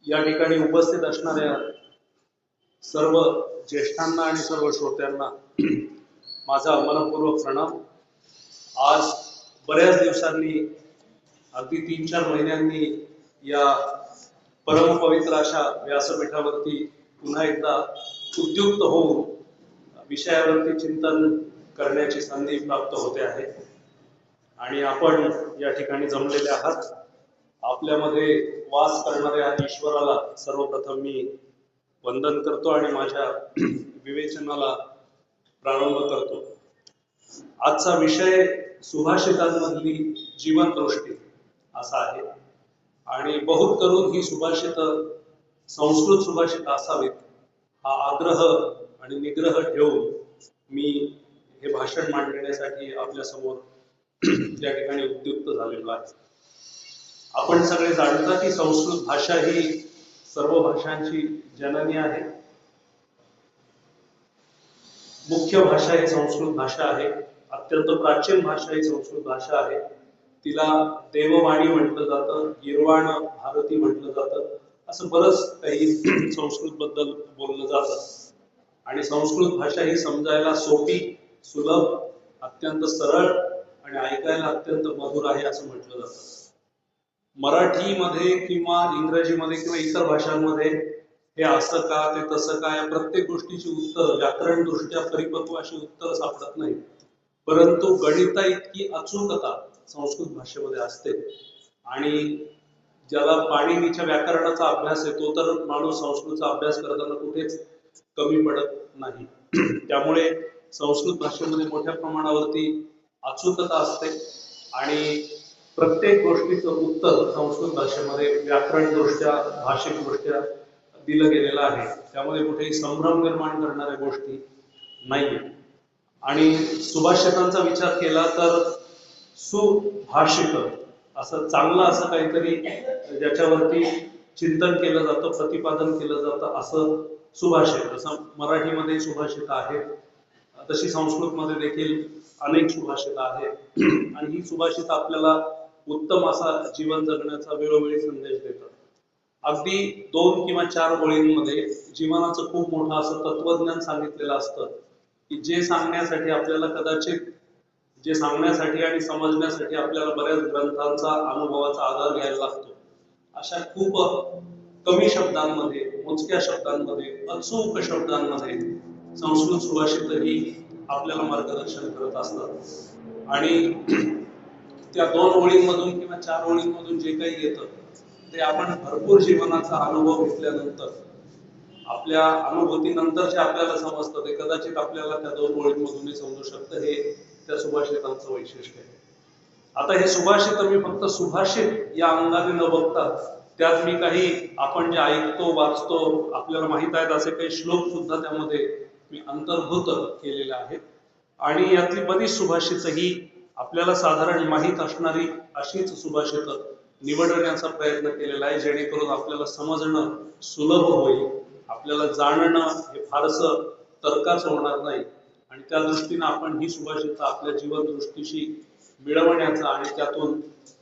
या ठिकाणी उपस्थित असणाऱ्या सर्व ज्येष्ठांना आणि सर्व श्रोत्यांना माझा मनपूर्वक प्रणाम। आज बऱ्याच दिवसांनी अगदी 3-4 महिन्यांनी या परमपवित्र अशा व्यासपीठावरती पुन्हा एकदा उद्युक्त होऊन विषयावरती चिंतन करण्याची संधी प्राप्त होते आहे आणि आपण या ठिकाणी जमलेले आहात। आपल्यामध्ये वास करणाऱ्या ईश्वराला सर्वप्रथम मी वंदन करतो आणि माझ्या विवेचनाला प्रारंभ करतो। आजचा विषय सुभाषितांमधली जीवनदृष्टी असा आहे आणि बहुत करून ही सुभाषित संस्कृत सुभाषित असावीत हा आग्रह आणि निग्रह ठेवून मी हे भाषण मांडण्यासाठी आपल्या समोर त्या ठिकाणी उद्युक्त झालेलो आहे। आपण सगळे जाणता की संस्कृत भाषा ही सर्व भाषांची जननी आहे। मुख्य भाषा ही संस्कृत भाषा आहे। अत्यंत प्राचीन भाषा ही संस्कृत भाषा आहे। तिला देववाणी म्हटलं जातं, गीर्वाण भारती म्हटलं जातं, असं बरंच काही संस्कृत बद्दल बोललं जातं आणि संस्कृत भाषा ही समजायला सोपी, सुलभ, अत्यंत सरळ आणि ऐकायला अत्यंत मधुर आहे असं म्हटलं जातं। मराठीमध्ये किंवा इंग्रजीमध्ये किंवा इतर भाषांमध्ये हे असं का ते तसं का या प्रत्येक गोष्टीची उत्तर व्याकरण दृष्ट्या परिपक्व अशी उत्तर सापडत नाही, परंतु गणिता इतकी अचूकता संस्कृत भाषेमध्ये असते आणि ज्याला पाणिनीच्या व्याकरणाचा अभ्यास आहे तो तर माणूस संस्कृतचा अभ्यास करताना कुठेच कमी पडत नाही। त्यामुळे संस्कृत भाषेमध्ये मोठ्या प्रमाणावरती अचूकता असते आणि प्रत्येक गोष्टीचं उत्तर संस्कृत भाषेमध्ये व्याकरण दृष्ट्या भाषिक दृष्ट्या दिलं गेलेलं आहे। त्यामध्ये कुठेही संभ्रम निर्माण करणाऱ्या गोष्टी नाही। आणि सुभाषितांचा विचार केला तर सुभाषित असं चांगलं असं काहीतरी ज्याच्यावरती चिंतन केलं जातं, प्रतिपादन केलं जातं असं सुभाषित। जसं मराठीमध्ये सुभाषित आहेत तशी संस्कृतमध्ये देखील अनेक सुभाषित आहेत आणि ही सुभाषित आपल्याला उत्तम असा जीवन जगण्याचा वेळोवेळी संदेश देतात। अगदी 2 किंवा 4 ओळींमध्ये जीवनाचं खूप मोठं असं तत्वज्ञान सांगितलेलं असतं की जे सांगण्यासाठी आपल्याला कदाचित जे सांगण्यासाठी आणि समजण्यासाठी आपल्याला बऱ्याच ग्रंथांचा अनुभवाचा आधार घ्यायला लागतो अशा खूप कमी शब्दांमध्ये, मोजक्या शब्दांमध्ये, अचूक शब्दांमध्ये संस्कृत सुभाषित ही आपल्याला मार्गदर्शन करत असतात आणि त्या 2 ओळींमधून किंवा 4 ओळींमधून जे काही येतं ते आपण भरपूर जीवनाचा अनुभव घेतल्यानंतर आपल्या अनुभूतीनंतर जे आपल्याला समजतं ते कदाचित आपल्याला त्या 2 ओळींमधूनही समजू शकतं। हे त्या सुभाषितांचं वैशिष्ट्य आहे। आता हे सुभाषित मी फक्त सुभाषित या अंगाने न बघता त्यात मी काही आपण जे ऐकतो वाचतो आपल्याला माहित आहेत असे काही श्लोक सुद्धा त्यामध्ये मी अंतर्भूत केलेले आहेत आणि यातली बरीच सुभाषित ही आपल्याला साधारण माहीत असणारी अशीच सुभाषित निवडण्याचा प्रयत्न केलेला आहे जेणेकरून आपल्याला समजणं सुलभ होईल, आपल्याला जाणणं हे फारसं तर्काचं होणार नाही आणि त्या दृष्टीने आपण ही सुभाषित आपल्या जीवनदृष्टीशी मिळवण्याचा आणि त्यातून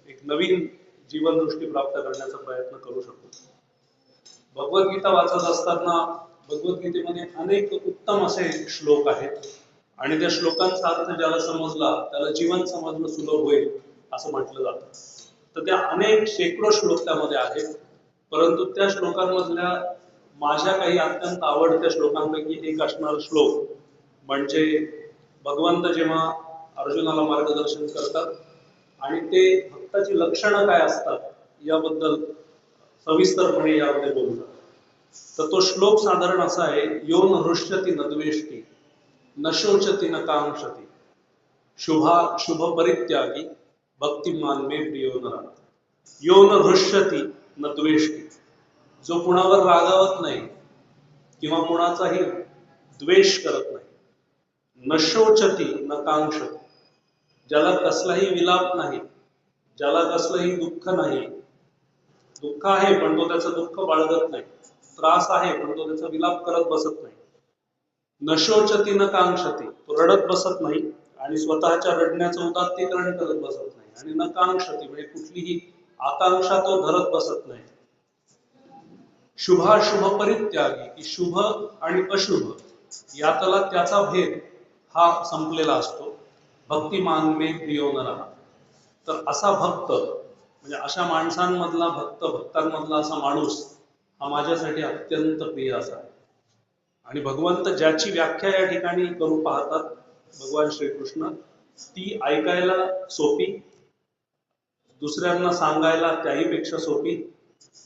एक नवीन जीवनदृष्टी प्राप्त करण्याचा प्रयत्न करू शकतो। भगवद्गीता वाचत असताना भगवद्गीतेमध्ये अनेक उत्तम असे श्लोक आहेत आणि त्या श्लोकांचा अर्थ ज्याला समजला त्याला जीवन समजणं सुलभ होईल असं म्हटलं जातं। तर त्या अनेक शेकडो श्लोक त्यामध्ये आहेत, परंतु त्या श्लोकांमधल्या माझ्या काही अत्यंत आवडत्या श्लोकांपैकी एक असणारा श्लोक म्हणजे भगवंत जेव्हा अर्जुनाला मार्गदर्शन करतात आणि ते भक्ताची लक्षणं काय असतात याबद्दल सविस्तरपणे यामध्ये बोलतात। तर तो श्लोक साधारण असा आहे, यो न हृष्यति न द्वेष्टि न शोचति न कांक्षति शुभ परित्यागी भक्तिमान मे प्रियो नरा। यो न हृष्यति न द्वेष्टि, जो कुणावर रागावत नाही किंवा कुणाचाही द्वेष करत नाही, न शोचति न कांक्षति, ज्याला कसलाही विलाप नाही, ज्याला कसलंही दुःख नाही, दुःख आहे पण तो त्याचं दुःख बाळगत नाही, त्रास आहे पण तो त्याचा विलाप करत बसत नाही, न शोचति न कांक्षति, तो रडत बसत नाही आणि स्वतःच्या रडण्याचं उदात्तीकरण करत बसत नाही आणि न कांक्षति म्हणजे कुठलीही आकांक्षा तो धरत बसत नाही, शुभाशुभ परित्यागी, की शुभ आणि अशुभ यातला त्याचा भेद हा संपलेला असतो. भक्तिमान मे प्रियो नरः. तर असा भक्त म्हणजे अशा माणसांमधला भक्त, भक्तांमधला असा माणूस हा माझ्यासाठी अत्यंत प्रिय असा आहे. आणि भगवंत ज्याची व्याख्या या ठिकाणी करू पाहतात भगवान श्रीकृष्ण, ती ऐकायला सोपी, दुसऱ्यांना सांगायला त्याहीपेक्षा सोपी,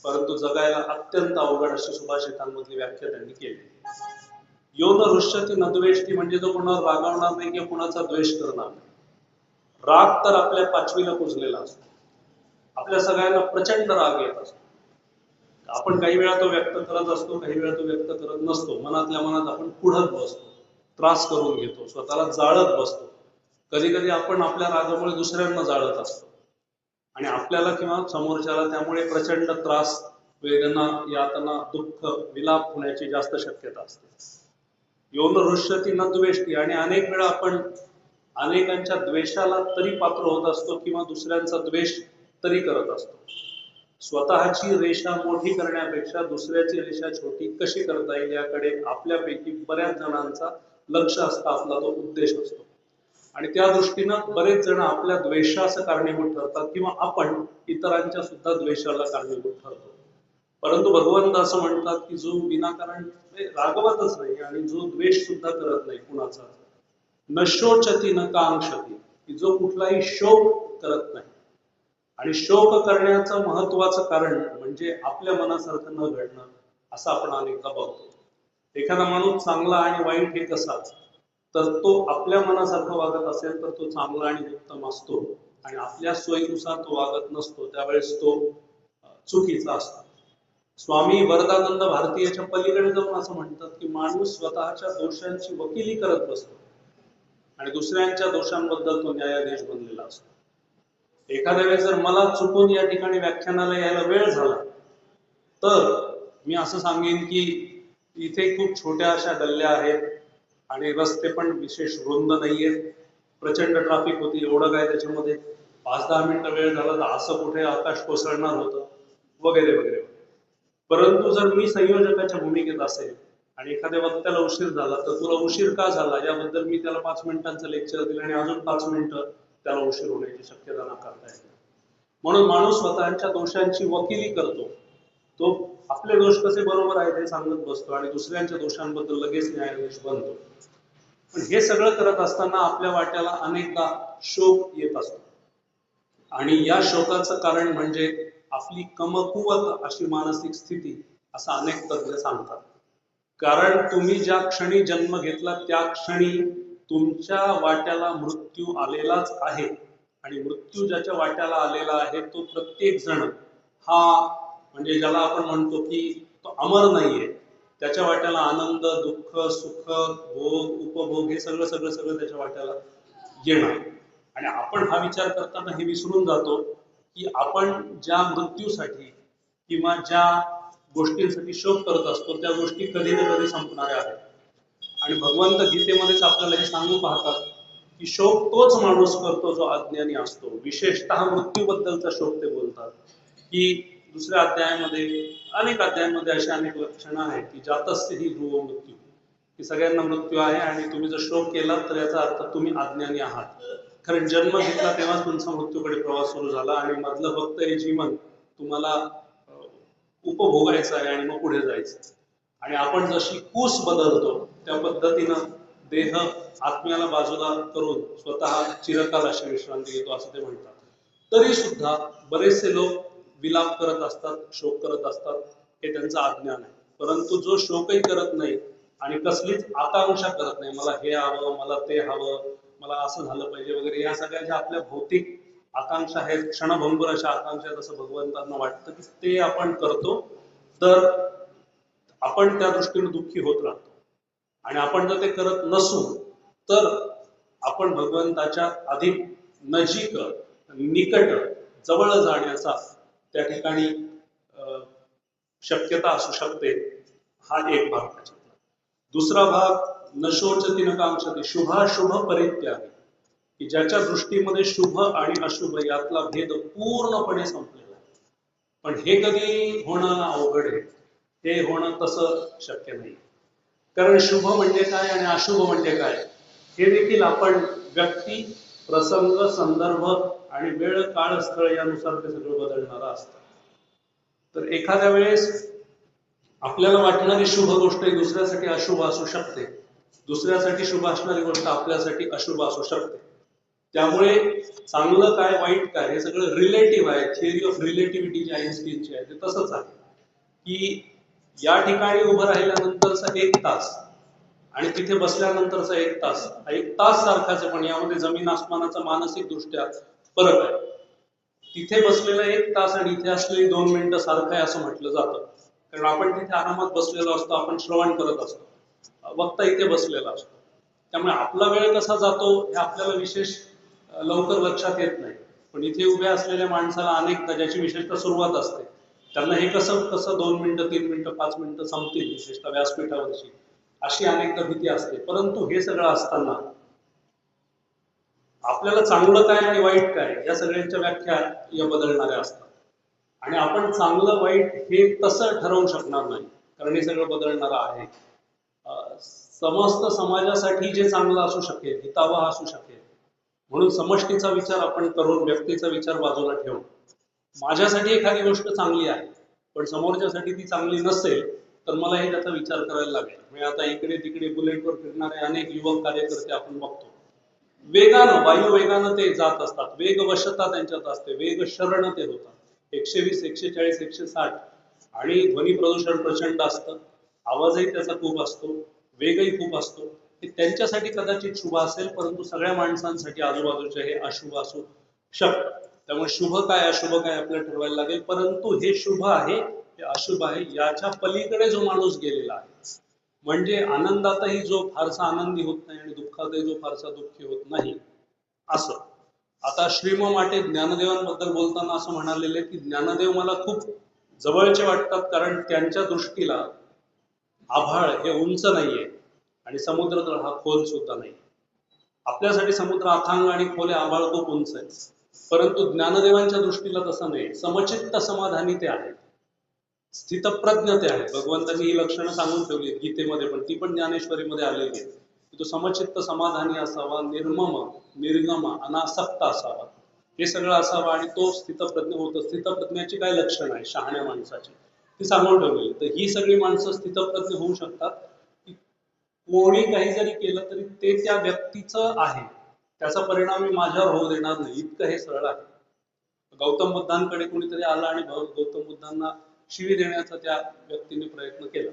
परंतु जगायला अत्यंत अवघड अशी सुभाषितांमधली व्याख्या त्यांनी केली. यो न हृष्यति न द्वेष्टि, म्हणजे जो कोणावर रागावणार नाही किंवा कोणाचा द्वेष करणार नाही. राग तर आपल्या पाचवीला पुजलेला असतो, आपल्या सगळ्यांना प्रचंड राग येत असतो. आपण काही वेळा तो व्यक्त करत असतो, काही वेळा तो व्यक्त करत नसतो. मनातल्या मनात आपण पुढत बसतो, त्रास करून घेतो, स्वतःला जाळत बसतो. कधी कधी आपण आपल्या रागामुळे दुसऱ्यांना जाळत असतो आणि आपल्याला किंवा समोरच्याला त्यामुळे प्रचंड त्रास, वेदना, यातना, दुःख, विलाप होण्याची जास्त शक्यता असते. यो न हृष्यति न द्वेष्टि, आणि अनेक वेळा आपण अनेकांच्या द्वेषाला तरी पात्र होत असतो किंवा दुसऱ्यांचा द्वेष तरी करत असतो. स्वतःची रेषा मोठी करण्यापेक्षा दुसऱ्याची रेषा छोटी कशी करता येईल याकडे आपल्यापैकी बऱ्याच जणांचा लक्ष असतं, आपला तो उद्देश असतो. आणि त्या दृष्टीनं बरेच जण आपल्या द्वेषास कारणीभूत ठरतात किंवा आपण इतरांच्या सुद्धा द्वेषाला कारणीभूत ठरतो. परंतु भगवंत असं म्हणतात की जो विनाकारण रागवतच नाही आणि जो द्वेष सुद्धा करत नाही कुणाचा, न शोचती न कांक्षती, की जो कुठलाही शोक करत नाही. आणि शोक करण्याचं महत्वाचं कारण म्हणजे आपल्या मनासारखं न घडणं, असं आपण अनेकदा बघतो. एखादा माणूस चांगला आणि वाईट हे कसा, तर तो आपल्या मनासारखं वागत असेल तर तो चांगला आणि उत्तम असतो, आणि आपल्या सोयीनुसार तो वागत नसतो त्यावेळेस तो चुकीचा असतो. स्वामी वरदानंद भारतीयाच्या पलीकडे जाऊन असं म्हणतात की माणूस स्वतःच्या दोषांची वकिली करत बसतो आणि दुसऱ्यांच्या दोषांबद्दल तो न्यायाधीश बनलेला असतो. एखाद्या वेळेस जर मला चुकून या ठिकाणी व्याख्यानाला यायला वेळ झाला तर मी असं सांगेन की इथे खूप छोट्या अशा गल्ल्या आहेत आणि रस्ते पण विशेष रुंद नाहीयेत, प्रचंड ट्रॅफिक होती, एवढं काय त्याच्यामध्ये 5-10 मिनिटं वेळ झाला तर असं कुठे आकाश कोसळणार होतं वगैरे वगैरे. परंतु जर मी संयोजकाच्या भूमिकेत असेल आणि एखाद्या वक्त्याला उशीर झाला तर तुला उशीर का झाला याबद्दल मी त्याला 5 मिनिटांचं लेक्चर दिलं आणि अजून 5 मिनिटं त्याला उशीर होण्याची शक्यता नाकारता येते. म्हणून माणूस स्वतःच्या दोषांची वकिली करतो, तो आपले दोष कसे बरोबर आहेत हे सांगत बसतो आणि दुसऱ्यांच्या दोषांबद्दल लगेच न्यायाधीश बनतो. पण हे सगळं करत असताना आपल्या वाट्याला अनेकदा शोक येत असतो आणि या शोकाचं कारण म्हणजे आपली कमकुवत अशी मानसिक स्थिती, असं अनेक तज्ञ सांगतात. कारण तुम्ही ज्या क्षणी जन्म घेतला त्या क्षणी तुमच्या वाट्याला मृत्यू आलेलाच आहे आणि मृत्यू ज्याच्या वाट्याला आलेला आहे तो प्रत्येक जण हा म्हणजे ज्याला आपण म्हणतो की तो अमर नाहीये, त्याच्या वाट्याला आनंद, दुःख, सुख, भोग, उपभोग हे सगळं सगळं सगळं त्याच्या वाट्याला येणार. आणि आपण हा विचार करताना हे विसरून जातो की आपण ज्या मृत्यूसाठी किंवा ज्या गोष्टींसाठी शोक करत असतो त्या गोष्टी कधी ना कधी संपणाऱ्या आहेत. आणि भगवंत गीतेमध्येच आपल्याला हे सांगू पाहतात की शोक तोच माणूस करतो जो अज्ञानी असतो. विशेषतः मृत्यूबद्दलचा शोक ते बोलतात की दुसऱ्या अध्यायामध्ये, अनेक अध्यायांमध्ये अशी अनेक लक्षणं आहेत की जातस्य ही ध्रुव मृत्यू, की सगळ्यांना मृत्यू आहे आणि तुम्ही जर शोक केला तर याचा अर्थ तुम्ही अज्ञानी आहात. कारण जन्म घेतला तेव्हाच तुमचा मृत्यूकडे प्रवास सुरू झाला आणि मधलं फक्त हे जीवन तुम्हाला उपभोगायचं आहे आणि मग पुढे जायचं. आणि आपण जशी कूस बदलतो त्या पद्धतीनं देह आत्म्याला बाजूला करून स्वतः चिरकाल अशी विश्रांती घेतो असं ते म्हणतात. तरी सुद्धा बरेचसे लोक विलाप करत असतात, शोक करत असतात, हे त्यांचं अज्ञान आहे. परंतु जो शोकही करत नाही आणि कसलीच आकांक्षा करत नाही, मला हे हवं, मला ते हवं, मला असं झालं पाहिजे वगैरे, या सगळ्या ज्या आपल्या भौतिक आकांक्षा आहेत, क्षणभंगुर अशा आकांक्षा, जसं भगवंतांना वाटतं की ते आपण करतो तर आपण त्या दृष्टीने दुःखी होत राहतो. आणि आपण जर ते करत नसू तर आपण भगवंताच्या अधिक नजीक, निकट, जवळ जाण्याचा त्या ठिकाणी शक्यता असू शकते. हा एक भाग त्याच्यातला. दुसरा भाग न शोचति न कांक्षति, शुभाशुभ परित्यागी, की ज्याच्या दृष्टीमध्ये शुभ आणि अशुभ यातला भेद पूर्णपणे संपलेला आहे. पण हे कधी होणं अवघड आहे. हे होणं तसं शक्य नाही. कारण शुभ म्हणजे काय आणि अशुभ म्हणजे काय हे देखील आपण व्यक्ती, प्रसंग, संदर्भ आणि वेळ, काळ, स्थळ यानुसार ते सगळं बदलणारं असतं. तर एखाद्या वेळेस आपल्याला वाटणारी शुभ गोष्ट ही दुसऱ्यासाठी अशुभ असू शकते, दुसऱ्यासाठी शुभ असणारी गोष्ट आपल्यासाठी अशुभ असू शकते. त्यामुळे चांगलं काय वाईट काय हे सगळं रिलेटिव्ह आहे. थिअरी ऑफ रिलेटिव्हिटी जी आइन्स्टीनची आहे ते तसंच आहे की या ठिकाणी उभं राहिल्यानंतरचा 1 तास आणि तिथे बसल्यानंतरचा 1 तास हा 1 तास सारखाच आहे, पण यामध्ये जमीन आसमानाचा मानसिक दृष्ट्या फरक आहे. तिथे बसलेला 1 तास आणि इथे असलेली 2 मिनिटं सारखं आहे असं म्हटलं जातं. कारण आपण तिथे आरामात बसलेलो असतो, आपण श्रवण करत असतो, वक्ता इथे बसलेला असतो. त्यामुळे आपला वेळ कसा जातो हे आपल्याला विशेष लवकर लक्षात येत नाही. पण इथे उभ्या असलेल्या माणसाला अनेकदा ज्याची विशेषतः सुरुवात असते त्यांना हे कसं कसं 2 मिनिटं, 3 मिनिटं, 5 मिनिटं संपतील, विशेषतः व्यासपीठावरची अशी अनेकदा भीती असते. परंतु हे सगळं असताना आपल्याला चांगलं काय आणि वाईट काय या सगळ्यांच्या व्याख्या या बदलणाऱ्या असतात. आणि आपण चांगलं वाईट हे तसं ठरवू शकणार नाही, कारण हे सगळं बदलणारं आहे. समस्त समाजासाठी जे चांगलं असू शकेल, हितावह असू शकेल, म्हणून समष्टीचा विचार आपण करून व्यक्तीचा विचार बाजूला ठेवून माझ्यासाठी एखादी गोष्ट चांगली आहे पण समोरच्यासाठी ती चांगली नसेल तर मलाही त्याचा विचार करायला लागेल. म्हणजे आता इकडे तिकडे बुलेटवर फिरणारे अनेक युवक कार्यकर्ते आपण बघतो, वेगानं वायू वेगानं ते जात असतात, वेगवशता त्यांच्यात असते, वेग शरण ते होतात, 120, 140, 160 आणि ध्वनी प्रदूषण प्रचंड असतं, आवाजही त्याचा खूप असतो, वेगही खूप असतो. हे त्यांच्यासाठी कदाचित शुभ असेल, परंतु सगळ्या माणसांसाठी आजूबाजूचे हे अशुभ असू शकतं. त्यामुळे शुभ काय अशुभ काय आपल्याला ठरवायला लागेल. परंतु हे शुभ आहे हे अशुभ आहे याच्या पलीकडे जो माणूस गेलेला आहे, म्हणजे आनंदातही जो फारसा आनंदी होत नाही आणि दुःखातही जो फारसा दुःखी होत नाही असं. आता श्रीम माटे ज्ञानदेवांबद्दल बोलताना असं म्हणालेले की ज्ञानदेव मला खूप जवळचे वाटतात, कारण त्यांच्या दृष्टीला आभाळ हे उंच नाहीये आणि समुद्र तर हा खोल सुद्धा नाही. आपल्यासाठी समुद्र अथांग आणि खोल, आभाळ खूप उंच आहे, परंतु ज्ञानदेवांच्या दृष्टीला तसं नाही. समचित्त समाधानी ते आहेत, स्थितप्रज्ञ ते आहेत. भगवंतांनी ही लक्षणं सांगून ठेवली आहेत गीतेमध्ये, पण ती पण ज्ञानेश्वरीमध्ये आलेली आहे. तो समचित्त समाधानी असावा, निर्मम निर्गम अनासक्त असावा, हे सगळं असावं आणि तो स्थितप्रज्ञ होतो. स्थितप्रज्ञाची काय लक्षण आहे शहाण्या माणसाची ती सांगून ठेवलेली. तर ही सगळी माणसं स्थितप्रज्ञ होऊ शकतात की कोणी काही जरी केलं तरी ते त्या व्यक्तीचं आहे, त्याचा परिणाम मी माझ्यावर होऊ देणार नाही, इतकं हे सरळ आहे. गौतम बुद्धांकडे कोणीतरी आला आणि गौतम बुद्धांना शिवी देण्याचा त्या व्यक्तीने प्रयत्न केला,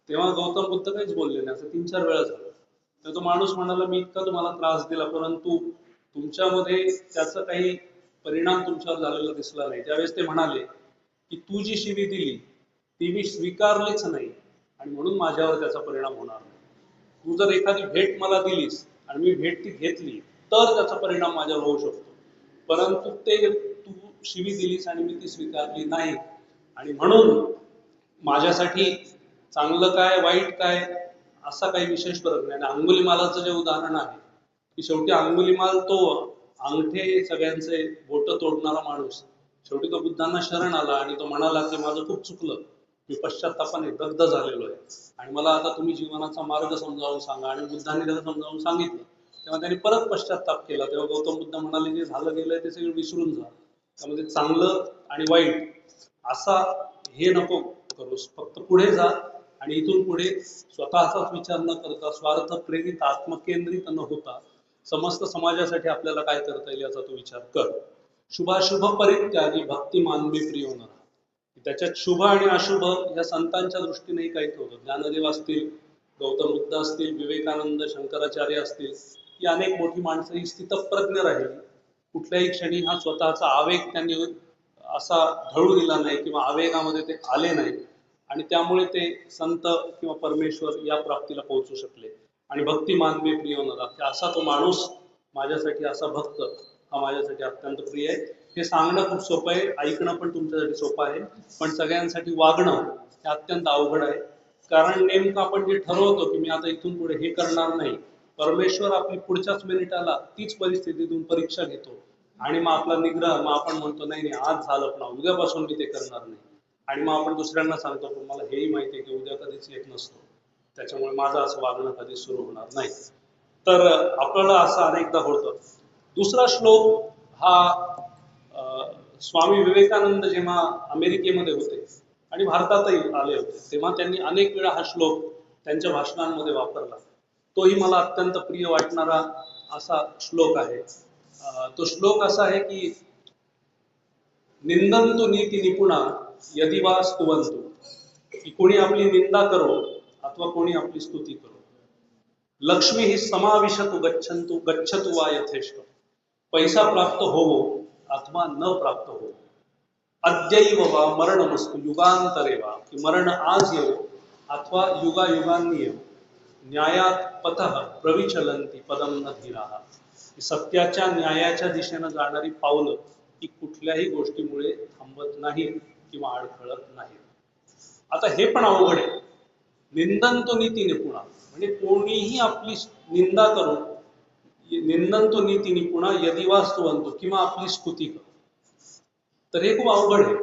तेव्हा गौतम बुद्ध काहीच बोलले नाही. असं 3-4 वेळा झालं. तर तो माणूस म्हणाला मी इतका तुम्हाला त्रास दिला परंतु तुमच्यामध्ये त्याचा काही परिणाम तुमच्यावर झालेला दिसला नाही. त्यावेळेस ते म्हणाले की तू जी शिवी दिली ती मी स्वीकारलीच नाही आणि म्हणून माझ्यावर त्याचा परिणाम होणार नाही. तू जर एखादी भेट मला दिलीस आणि मी भेट ती घेतली तर त्याचा परिणाम माझ्यावर होऊ शकतो, परंतु ते तू शिवी दिलीस आणि मी ती स्वीकारली नाही आणि म्हणून माझ्यासाठी चांगलं काय वाईट काय असा काही विशेष फरक नाही. आणि अंगुलीमालाचं जे उदाहरण आहे की शेवटी अंगुलीमाल तो अंगठे सगळ्यांचे बोट तोडणारा माणूस, शेवटी तो बुद्धांना शरण आला आणि तो म्हणाला की माझं खूप चुकलं, मी पश्चात्तापाने दग्ध झालेलो आहे आणि मला आता तुम्ही जीवनाचा मार्ग समजावून सांगा. आणि बुद्धांनी त्याला समजावून सांगितलं तेव्हा त्यांनी परत पश्चात्ताप केला. तेव्हा गौतम बुद्ध म्हणाले जे झालं गेलंय ते सगळं विसरून जा, त्यामध्ये चांगलं आणि वाईट असा हे नको करूस, फक्त पुढे जा आणि इथून पुढे स्वतःचाच विचार न करता, स्वार्थ प्रेरित आत्मकेंद्रित न होता समस्त समाजासाठी आपल्याला काय करता येईल याचा तो विचार कर. शुभाशुभ परित्यागी भक्ती मानवी प्रिय होणार. त्याच्यात शुभ आणि अशुभ या संतांच्या दृष्टीनेही काही होतं. ज्ञानदेव असतील, गौतम बुद्ध असतील, विवेकानंद, शंकराचार्य असतील, ही अनेक मोठी माणसं ही स्थितप्रज्ञ राहिली. कुठल्याही क्षणी हा स्वतःचा आवेग त्यांनी असा ढळू दिला नाही किंवा आवेगामध्ये ते आले नाही आणि त्यामुळे ते संत किंवा परमेश्वर या प्राप्तीला पोहोचू शकले. आणि भक्ती मानवी प्रिय होणार असा तो माणूस माझ्यासाठी, असा भक्त हा माझ्यासाठी अत्यंत प्रिय आहे. हे सांगणं खूप सोपं आहे, ऐकणं पण तुमच्यासाठी सोपं आहे, पण सगळ्यांसाठी वागणं हे अत्यंत अवघड आहे. कारण नेमकं आपण जे ठरवतो की मी आता इथून पुढे हे करणार नाही, परमेश्वर आपली पुढच्याच मिनिटाला तीच परिस्थितीतून परीक्षा घेतो आणि मग आपला निग्रह, मग आपण म्हणतो नाही नाही आज झालं पण उद्यापासून मी ते करणार नाही. आणि मग आपण दुसऱ्यांना सांगतो पण मला हेही माहिती आहे की उद्या कधीच येत नसतो, त्याच्यामुळे माझं असं वागणं कधीच सुरू होणार नाही. तर आपल्याला असं अनेकदा होतं. दुसरा श्लोक हा स्वामी विवेकानंद जेव्हा अमेरिकेमध्ये होते आणि भारतातही आले होते तेव्हा त्यांनी अनेक वेळा हा श्लोक त्यांच्या भाषणांमध्ये वापरला. तोही मला अत्यंत प्रिय वाटणारा असा श्लोक आहे. तो श्लोक असा आहे की निंदन्तु नीति निपुणा यदि वा स्तुवन्तु, की कोणी आपली निंदा करो अथवा कोणी आपली स्तुती करो. लक्ष्मी ही समाविशतु गच्छतु वा यथेष्ट, पैसा प्राप्त होवो अथवा न प्राप्त हो. अद्यैव वा मरणमस्तु युगांतरे वा, की मरण आज येवो अथवा युगायुगांनी येवो. न्यायात पतः प्रविचलन्ति पदम न धीराः, की सत्याच्या न्यायाच्या दिशेने जाणारी पावलं ही कुठल्याही गोष्टीमुळे थांबत नाहीत किंवा अडखळत नाहीत. आता हे पण अवघड आहे. निंदन्तु नीति निपुणा म्हणजे कोणीही आपली निंदा करून, निंदन्तु नीति निपुणा यदि वा स्तुवन्तु, किंवा आपली स्तुती करो. तर हे खूप अवघड आहे.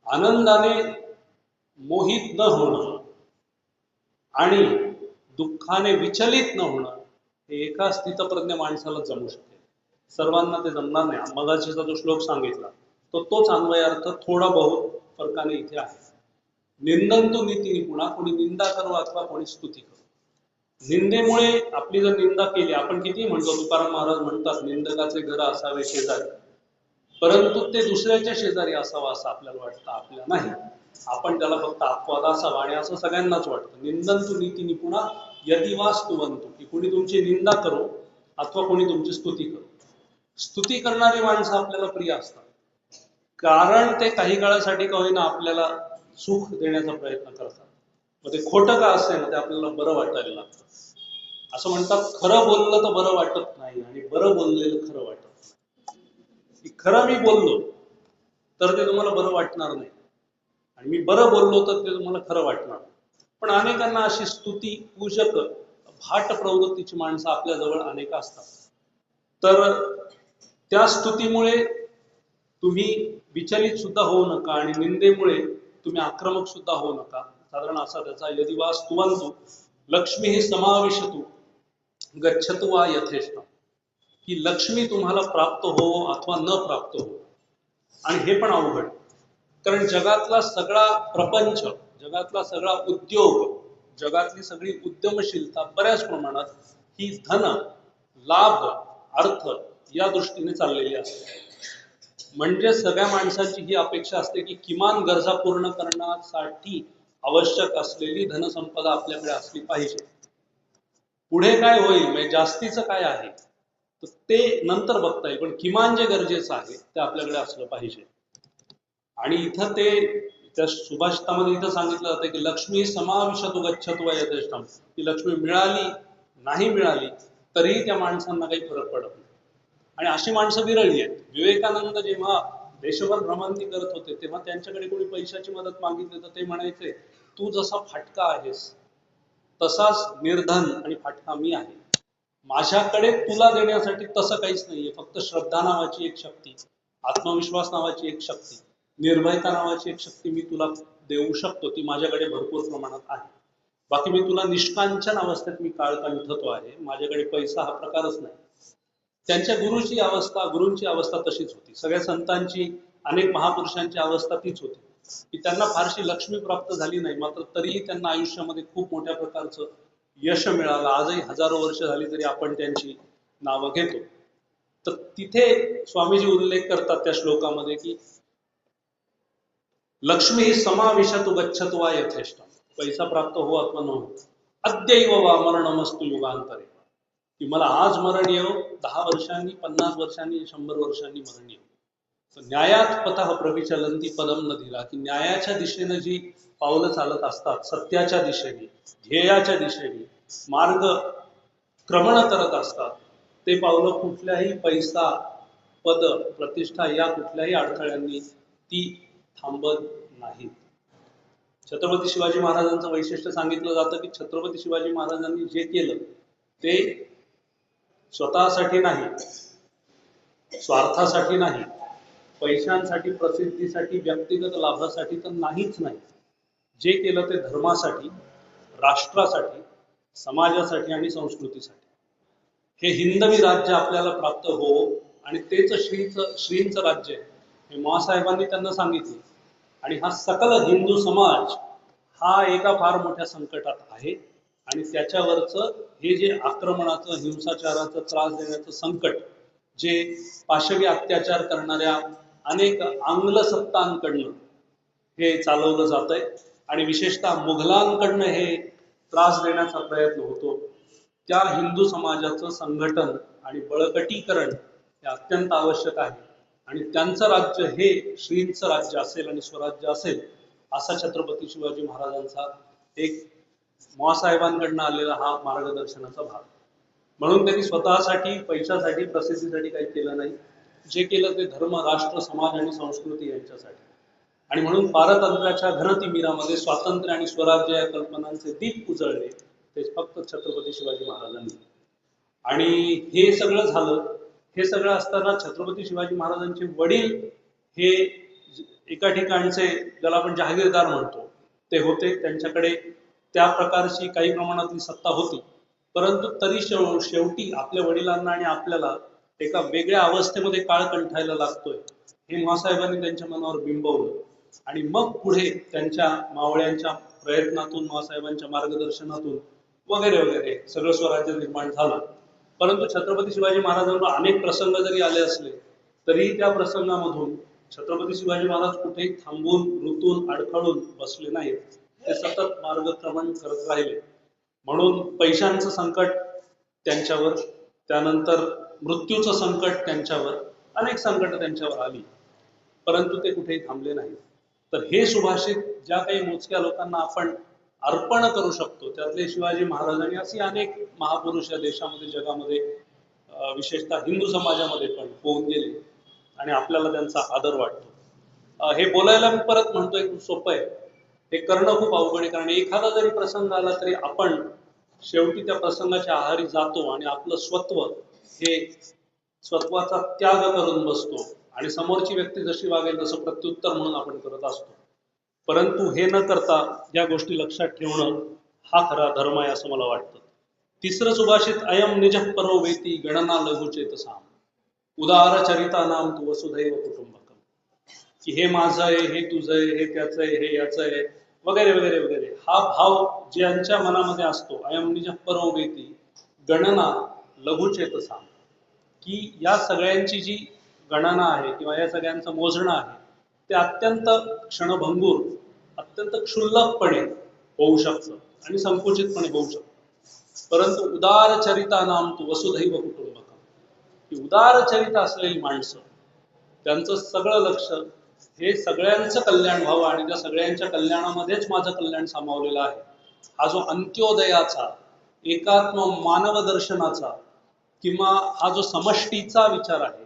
आनंदाने मोहित न होणं आणि दुःखाने विचलित न होणं हे एका स्थितप्रज्ञ माणसाला जमू शकेल. सर्वांना ते जमणार नाही. मगाशीचा जो श्लोक सांगितला तो तोच अन्वयार्थ थोडा बहुत फरकाने इथे आहे. निंदन्तु नीति निपुणा, कोणी निंदा करो अथवा कोणी स्तुती करो. निंदेमुळे आपली जर निंदा केली, आपण किती म्हणतो, तुकाराम महाराज म्हणतात निंदकाचे घर असावे शेजारी, परंतु ते दुसऱ्याच्या शेजारी असावं असं आपल्याला वाटतं, आपल्या नाही. आपण त्याला फक्त अपवाद असावा आणि असं सगळ्यांनाच वाटतं. निंदन्तु नीति निपुणा यदि वा स्तुवन्तु, की कोणी तुमची निंदा करो अथवा कोणी तुमची स्तुती करो. स्तुती करणारी माणसं आपल्याला प्रिय असतात, कारण ते काही काळासाठी का होईना आपल्याला सुख देण्याचा प्रयत्न करतात. मग ते खोटं का असेल ना, ते आपल्याला बरं वाटायला लागतं. असं म्हणतात खरं बोललं तर बरं वाटत नाही आणि बरं बोललेलं खरं वाटत नाही. की खरं मी बोललो तर ते तुम्हाला बरं वाटणार नाही आणि मी बरं बोललो तर ते तुम्हाला खरं वाटणार. पण अनेकांना अशी स्तुती पूजक भाट प्रवृत्तीची माणसं आपल्या जवळ अनेक असतात. तर त्या स्तुतीमुळे तुम्ही विचलित सुद्धा होऊ नका आणि निंदेमुळे तुम्ही आक्रमक सुद्धा होऊ नका. साधारण असा त्याचा यदि वा स्तुवन्तु लक्ष्मी ही समाविशतु गच्छतु वा यथेष्ट, की लक्ष्मी तुम्हाला प्राप्त हो अथवा न प्राप्त हो. आणि हे पण अवघड, कारण जगातला सगळा प्रपंच, जगातला सगळा उद्योग, जगातली सगळी उद्यमशीलता बऱ्याच प्रमाणात ही धन, लाभ, अर्थ या दृष्टीने चाललेली असते. म्हणजे सगळ्या माणसाची ही अपेक्षा असते की किमान गरजा पूर्ण करण्यासाठी आवश्यक असलेली धनसंपदा आपल्याकडे असली पाहिजे. पुढे काय होईल म्हणजे जास्तीचं काय आहे तर ते नंतर बघता येईल, पण किमान जे गरजेचं आहे ते आपल्याकडे असलं पाहिजे. आणि इथं ते त्या सुभाषितामध्ये इथं सांगितलं जातं की लक्ष्मी समाविशतु गच्छतु वा यथेष्टम, ती लक्ष्मी मिळाली नाही मिळाली तरीही त्या माणसांना काही फरक पडत नाही. आणि अशी माणसं विरळली आहेत. विवेकानंद जेव्हा देशभर भ्रमंती करत होते तेव्हा त्यांच्याकडे कोणी पैशाची मदत मागितली तर ते म्हणायचे, तू जसा फाटका आहेस तसाच निर्धन आणि फाटका मी आहे. माझ्याकडे तुला देण्यासाठी तसं काहीच नाहीये, फक्त श्रद्धा नावाची एक शक्ती, आत्मविश्वास नावाची एक शक्ती, निर्भयता नावाची एक शक्ती मी तुला देऊ शकतो, ती माझ्याकडे भरपूर प्रमाणात आहे. बाकी मी तुला निष्कांचन अवस्थेत मी काळकंठतो आहे, माझ्याकडे पैसा हा प्रकारच नाही. त्यांच्या गुरूंची अवस्था तशीच होती. सगळ्या संतांची, अनेक महापुरुषांची अवस्था तीच होती की त्यांना फारशी लक्ष्मी प्राप्त झाली नाही, मात्र तरीही त्यांना आयुष्यामध्ये खूप मोठ्या प्रकारचं यश मिळालं. आजही हजारो वर्ष झाली तरी आपण त्यांची नावं घेतो. तर तिथे स्वामीजी उल्लेख करतात त्या श्लोकामध्ये की लक्ष्मी ही समाविशतु गच्छतु वा यथेष्ट, पैसा प्राप्त हो अथवा न हो. अद्यैव वा मरणमस्तु युगांतरे, की मला आज मरण येऊ, 10 वर्षांनी, 50 वर्षांनी, 100 वर्षांनी मरण येऊ. न्यायात पतः प्रविचलन्ति पदम न धीरा, की न्यायाच्या दिशेने जी पावलं चालत असतात, सत्याच्या दिशेने, ध्येयाच्या दिशेने मार्ग क्रमण करत असतात, ते पावलं कुठल्याही पैसा, पद, प्रतिष्ठा या कुठल्याही अडथळ्यांनी ती थांबत नाहीत. छत्रपती शिवाजी महाराजांचं वैशिष्ट्य सांगितलं जातं की छत्रपती शिवाजी महाराजांनी जे केलं ते स्वतःसाठी नाही, स्वार्थासाठी नाही, पैशांसाठी, प्रसिद्धीसाठी, व्यक्तिगत लाभासाठी तर नाहीच नाही. जे केलं ते धर्मासाठी, राष्ट्रासाठी, समाजासाठी आणि संस्कृतीसाठी. हे हिंदवी राज्य आपल्याला प्राप्त हो आणि तेच श्रींचं राज्य आहे हे माँसाहेबांनी त्यांना सांगितले. आणि हा सकल हिंदू समाज हा एका फार मोठ्या संकटात आहे आणि त्याच्यावरचं हे जे आक्रमणाचं, हिंसाचाराचं, त्रास देण्याचं संकट जे पाशवी अत्याचार करणाऱ्या अनेक आंग्ल सत्तांकडनं हे चालवलं जात आहे आणि विशेषतः मुघलांकडनं हे त्रास देण्याचा प्रयत्न होतो. त्या हिंदू समाजाचं संघटन आणि बळकटीकरण हे अत्यंत आवश्यक आहे आणि त्यांचं राज्य हे श्रींचं राज्य असेल आणि स्वराज्य असेल असा छत्रपती शिवाजी महाराजांचा एक माँसाहेबांकडनं आलेला हा मार्गदर्शनाचा भाग. म्हणून त्यांनी स्वतःसाठी, पैशासाठी, प्रसिद्धीसाठी काही केलं नाही. जे केलं ते धर्म, राष्ट्र, समाज आणि संस्कृती यांच्यासाठी. आणि म्हणून पारतंत्र्याच्या घनतिमिरामध्ये स्वातंत्र्य आणि स्वराज्य या कल्पनांचे दीप उजळले ते फक्त छत्रपती शिवाजी महाराजांनी. आणि हे सगळं झालं. हे सगळं असताना छत्रपती शिवाजी महाराजांचे वडील हे एका ठिकाणचे ज्याला आपण जहागीरदार म्हणतो ते होते. त्यांच्याकडे त्या प्रकारची काही प्रमाणातली सत्ता होती. परंतु तरी शेवटी आपल्या वडिलांना आणि आपल्याला एका वेगळ्या अवस्थेमध्ये काळ कंठायला लागतोय हे माँसाहेबांनी त्यांच्या मनावर बिंबवलं. आणि मग पुढे त्यांच्या मावळ्यांच्या प्रयत्नातून, माँसाहेबांच्या मार्गदर्शनातून वगैरे वगैरे सगळं स्वराज्य निर्माण झालं. परंतु छत्रपती शिवाजी महाराजांवर अनेक प्रसंग जरी आले असले तरी त्या प्रसंगामधून छत्रपती शिवाजी महाराज कुठेही थांबून, ऋतून, अडखळून बसले नाहीत. ते सतत मार्गक्रमण करत राहिले. म्हणून पैशांचं संकट त्यांच्यावर, त्यानंतर मृत्यूचं संकट त्यांच्यावर, अनेक संकट त्यांच्यावर आली, परंतु ते कुठेही थांबले नाहीत. तर हे सुभाषित ज्या काही मोजक्या लोकांना आपण अर्पण करू शकतो त्यातले शिवाजी महाराज आणि असे अनेक महापुरुष या देशामध्ये, जगामध्ये, विशेषतः हिंदू समाजामध्ये पण होऊन गेले आणि आपल्याला त्यांचा आदर वाटतो. हे बोलायला मी परत म्हणतोय खूप सोपं आहे, हे करणं खूप अवघड आहे. कारण एखादा जरी प्रसंग आला तरी आपण शेवटी त्या प्रसंगाच्या आहारी जातो आणि आपलं स्वत्व हे स्वत्वाचा त्याग करून बसतो आणि समोरची व्यक्ती जशी वागेल तसं प्रत्युत्तर म्हणून आपण करत असतो. परंतु हे न करता या गोष्टी लक्षात ठेवणं हा खरा धर्म आहे असं मला वाटतं. तिसरं सुभाषित, अयम निज परो वेती गणना लघुचेतसाम उदार चरिता नाम तू वसुधैव कुटुंबकम. की हे माझं आहे, हे तुझं आहे, हे त्याचं आहे, हे याचं आहे, वगैरे वगैरे वगैरे. हा भाव ज्यांच्या मनामध्ये असतो, अयम निज परो वेती गणना लघुचेतसाम, की या सगळ्यांची जी गणना आहे किंवा या सगळ्यांचं मोजणं आहे ते अत्यंत क्षणभंगूर, अत्यंत क्षुल्लकपणे होऊ शकतं आणि संकुचितपणे होऊ शकतं. परंतु उदार चरिता नाम तू वसुधैव कुटुंबकम, ही उदार चरित असलेली माणसं, त्यांचं सगळं लक्ष हे सगळ्यांचं कल्याण व्हावं आणि त्या सगळ्यांच्या कल्याणामध्येच माझं कल्याण सामावलेलं आहे. हा जो अंत्योदयाचा, एकात्म मानव दर्शनाचा किंवा हा जो समष्टीचा विचार आहे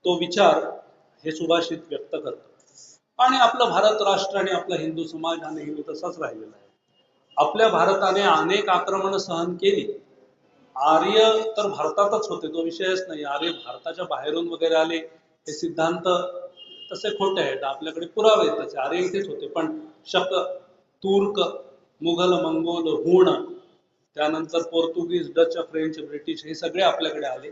तो विचार हे सुभाषित व्यक्त करतं. आणि आपलं भारत राष्ट्र आणि आपला हिंदू समाज हा नेहमी तसाच राहिलेला आहे. आपल्या भारताने अनेक आक्रमणं सहन केली. आर्य तर भारतातच होते, तो विषयच नाही. आर्य भारताच्या बाहेरून वगैरे आले हे सिद्धांत तसे खोटे आहेत. आपल्याकडे पुरावे आहेत त्याचे. आर्य इथेच होते, पण शक, तुर्क, मुघल, मंगोल, हुण, त्यानंतर पोर्तुगीज, डच, फ्रेंच, ब्रिटिश हे सगळे आपल्याकडे आले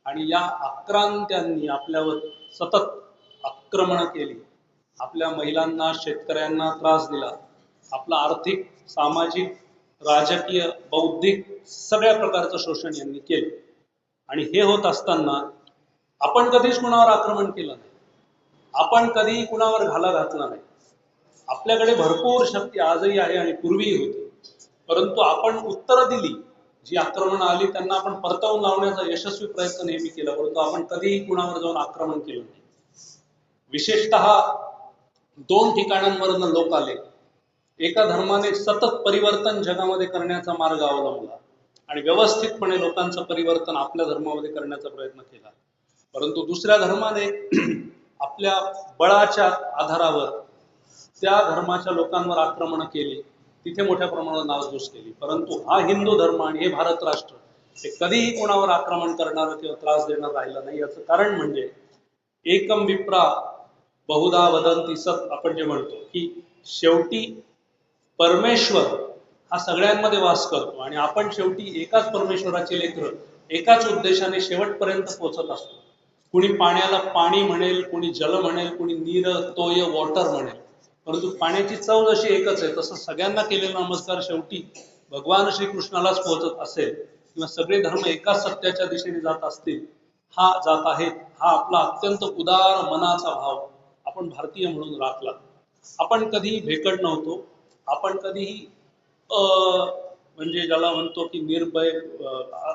आणि या आक्रांत्यांनी आपल्यावर सतत आक्रमण केली. आपल्या महिलांना, शेतकऱ्यांना त्रास दिला. आपला आर्थिक, सामाजिक, राजकीय, बौद्धिक सगळ्या प्रकारचं शोषण यांनी केलं. आणि हे होत असताना आपण कधीच कुणावर आक्रमण केलं नाही. आपण कधीही कुणावर घाला घातला नाही. आपल्याकडे भरपूर शक्ती आजही आहे आणि पूर्वीही होती. परंतु आपण उत्तरं दिली. जी आक्रमण आली त्यांना आपण परतवून लावण्याचा यशस्वी प्रयत्न नेहमी केला, परंतु आपण कधीही कुणावर जाऊन आक्रमण केलं नाही. विशेषतः 2 ठिकाणांवरून लोक आले. एका धर्माने सतत परिवर्तन जगामध्ये करण्याचा मार्ग अवलंबला आणि व्यवस्थितपणे लोकांचं परिवर्तन आपल्या धर्मामध्ये करण्याचा प्रयत्न केला. परंतु दुसऱ्या धर्माने आपल्या बळाच्या आधारावर त्या धर्माच्या लोकांवर आक्रमण केली, तिथे मोठ्या प्रमाणावर नासधूस केली. परंतु हा हिंदू धर्म आणि हे भारत राष्ट्र हे कधीही कोणावर आक्रमण करणार किंवा त्रास देणार राहिला नाही. याचं कारण म्हणजे एकम विप्रा बहुधा वदंती सत आपण जे म्हणतो की शेवटी परमेश्वर हा सगळ्यांमध्ये वास करतो आणि आपण शेवटी एकाच परमेश्वराचे लेकरं एकाच उद्देशाने शेवटपर्यंत पोहोचत असतो. कुणी पाण्याला पाणी म्हणेल, कुणी जल म्हणेल, कुणी नीर तोय वॉटर म्हणेल, परंतु पाण्याची चव जशी एकच आहे तसं सगळ्यांना केलेला नमस्कार शेवटी भगवान श्रीकृष्णालाच पोहोचत असेल किंवा सगळे धर्म एकाच सत्याच्या दिशेने जात असतील, जात आहेत, हा आपला अत्यंत उदार मनाचा भाव आपण भारतीय म्हणून राखला. आपण कधीही भेकड नव्हतो, आपण कधीही म्हणजे ज्याला म्हणतो की निर्भय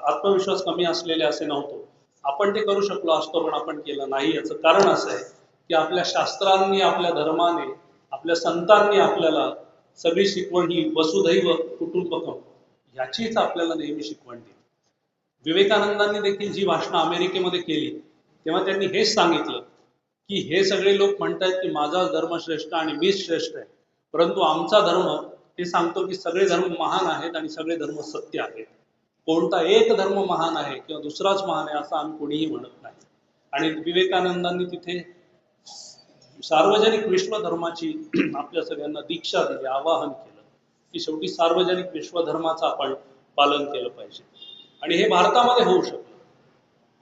आत्मविश्वास कमी असलेले असे नव्हतो. आपण ते करू शकलो असतो पण आपण केलं नाही. याचं कारण असं आहे की आपल्या शास्त्रांनी, आपल्या धर्माने, आपल्या संतांनी आपल्याला सगळी शिकवण ही वसुधैव कुटुंबकम ह्याचीच आपल्याला नेहमी शिकवण दिली. विवेकानंदांनी देखील जी भाषणं अमेरिकेमध्ये केली तेव्हा त्यांनी हेच सांगितलं की हे सगळे लोक म्हणतात की माझा धर्म श्रेष्ठ आणि मीच श्रेष्ठ आहे, परंतु आमचा धर्म हे सांगतो की सगळे धर्म महान आहेत आणि सगळे धर्म सत्य आहेत. कोणता एक धर्म महान आहे किंवा दुसराच महान आहे असं आम्ही कोणीही म्हणत नाही. आणि विवेकानंदांनी तिथे सार्वजनिक विश्वधर्माची आपल्या सगळ्यांना दीक्षा दिली, आवाहन केलं की शेवटी सार्वजनिक विश्वधर्माचं आपण पालन केलं पाहिजे. आणि हे भारतामध्ये होऊ शकलं.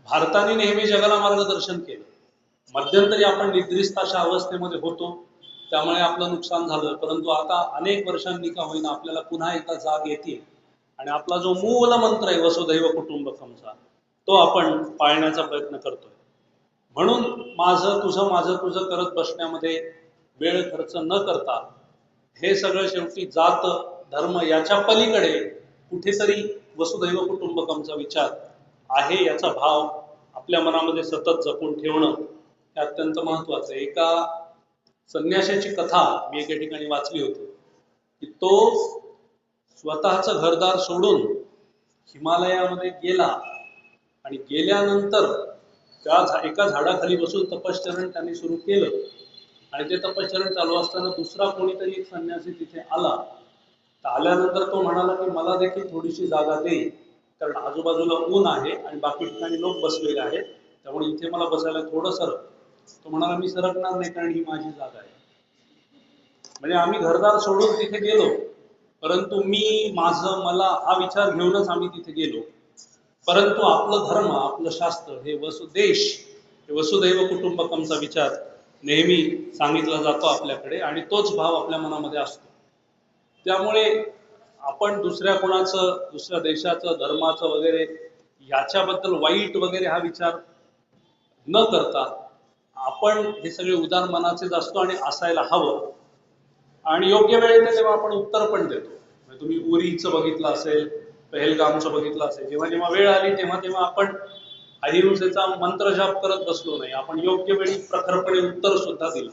भारताने नेहमी जगाला मार्गदर्शन केलं. मध्यंतरी आपण निद्रिस्ताच्या अवस्थेमध्ये होतो त्यामुळे आपलं नुकसान झालं, परंतु आता अनेक वर्षांनी का होईना आपल्याला पुन्हा एकदा जाग येते आणि आपला जो मूल मंत्र आहे वसुधैव कुटुंबकमचा तो आपण पाळण्याचा प्रयत्न करतोय. म्हणून माझं तुझं करत बसण्यामध्ये वेळ खर्च न करता हे सगळं शेवटी जात धर्म याच्या पलीकडे कुठेतरी वसुधैव कुटुंबकमचा विचार आहे याचा भाव आपल्या मनामध्ये सतत जपून ठेवणं हे अत्यंत महत्वाचं आहे. एका संन्याशाची कथा मी एका ठिकाणी वाचली होती की तो स्वतःचं घरदार सोडून हिमालयामध्ये गेला आणि गेल्यानंतर त्या एका झाडाखाली बसून तपश्चरण त्यांनी सुरू केलं आणि ते तपश्चरण चालू असताना दुसरा कोणीतरी एक संन्यासी तिथे आला. आल्यानंतर तो म्हणाला की मला देखील थोडीशी जागा दे, कारण आजूबाजूला ऊन आहे आणि बाकी ठिकाणी लोक बसलेले आहेत, त्यामुळे इथे मला बसायला थोडं सरक. तो म्हणाला मी सरकणार नाही कारण ही माझी जागा आहे. म्हणजे आम्ही घरदार सोडून तिथे गेलो, परंतु मी माझं मला हा विचार घेऊनच आम्ही तिथे गेलो. परंतु आपलं धर्म, आपलं शास्त्र हे वसुधैव कुटुंबकमचा विचार नेहमी सांगितला जातो आपल्याकडे आणि तोच भाव आपल्या मनामध्ये असतो. त्यामुळे आपण दुसऱ्या कोणाचं, दुसऱ्या देशाचं, धर्माचं वगैरे याच्याबद्दल वाईट वगैरे हा विचार न करता आपण हे सगळे उदार मनाचेच असतो आणि असायला हवं. आणि योग्य वेळेत तेव्हा आपण उत्तर पण देतो. तुम्ही उरीचं बघितलं असेल, पहलगामचं बघितलं असेल, जेव्हा जेव्हा वेळ आली तेव्हा तेव्हा आपण अहिंसेचा मंत्र जाप करत बसलो नाही, आपण योग्य वेळी प्रखरपणे उत्तर सुद्धा दिलं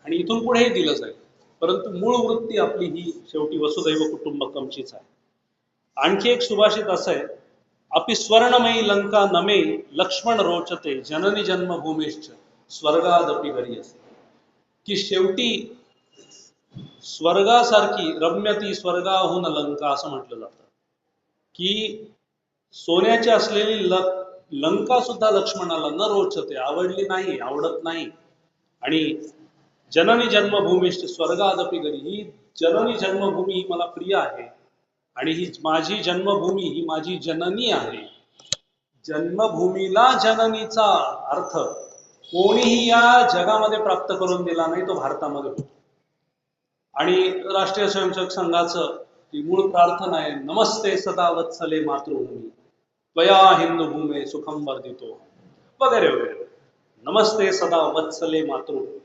आणि इथून पुढेही दिलं जाईल. परंतु मूळ वृत्ती आपली ही शेवटी वसुधैव कुटुंबकमचीच आहे. आणखी एक सुभाषित असं आहे, अपि स्वर्णमयी लंका नमे लक्ष्मण रोचते जननी जन्मभूमीश्च स्वर्गादपि गरीयसे, की शेवटी स्वर्गासारखी रम्य ती स्वर्गाहून लंका असं म्हटलं जातं की सोन्याची असलेली लंका सुद्धा लक्ष्मणाला न रोचते, आवडली नाही, आवडत नाही. आणि जननी जन्मभूमीश्च स्वर्गादपि गरी, ही जननी जन्मभूमी ही मला प्रिय आहे आणि ही माझी जन्मभूमी ही माझी जननी आहे. जन्मभूमीला जननीचा अर्थ कोणीही या जगामध्ये प्राप्त करून दिला नाही, तो भारतामध्ये होतो. आणि राष्ट्रीय स्वयंसेवक संघाचं ती मूळ प्रार्थना आहे, नमस्ते सदा वत्सले मातृभूमी त्वया हिंदू भूमे सुखम वर्धितो वगैरे वगैरे. नमस्ते सदा वत्सले मातृभूमी,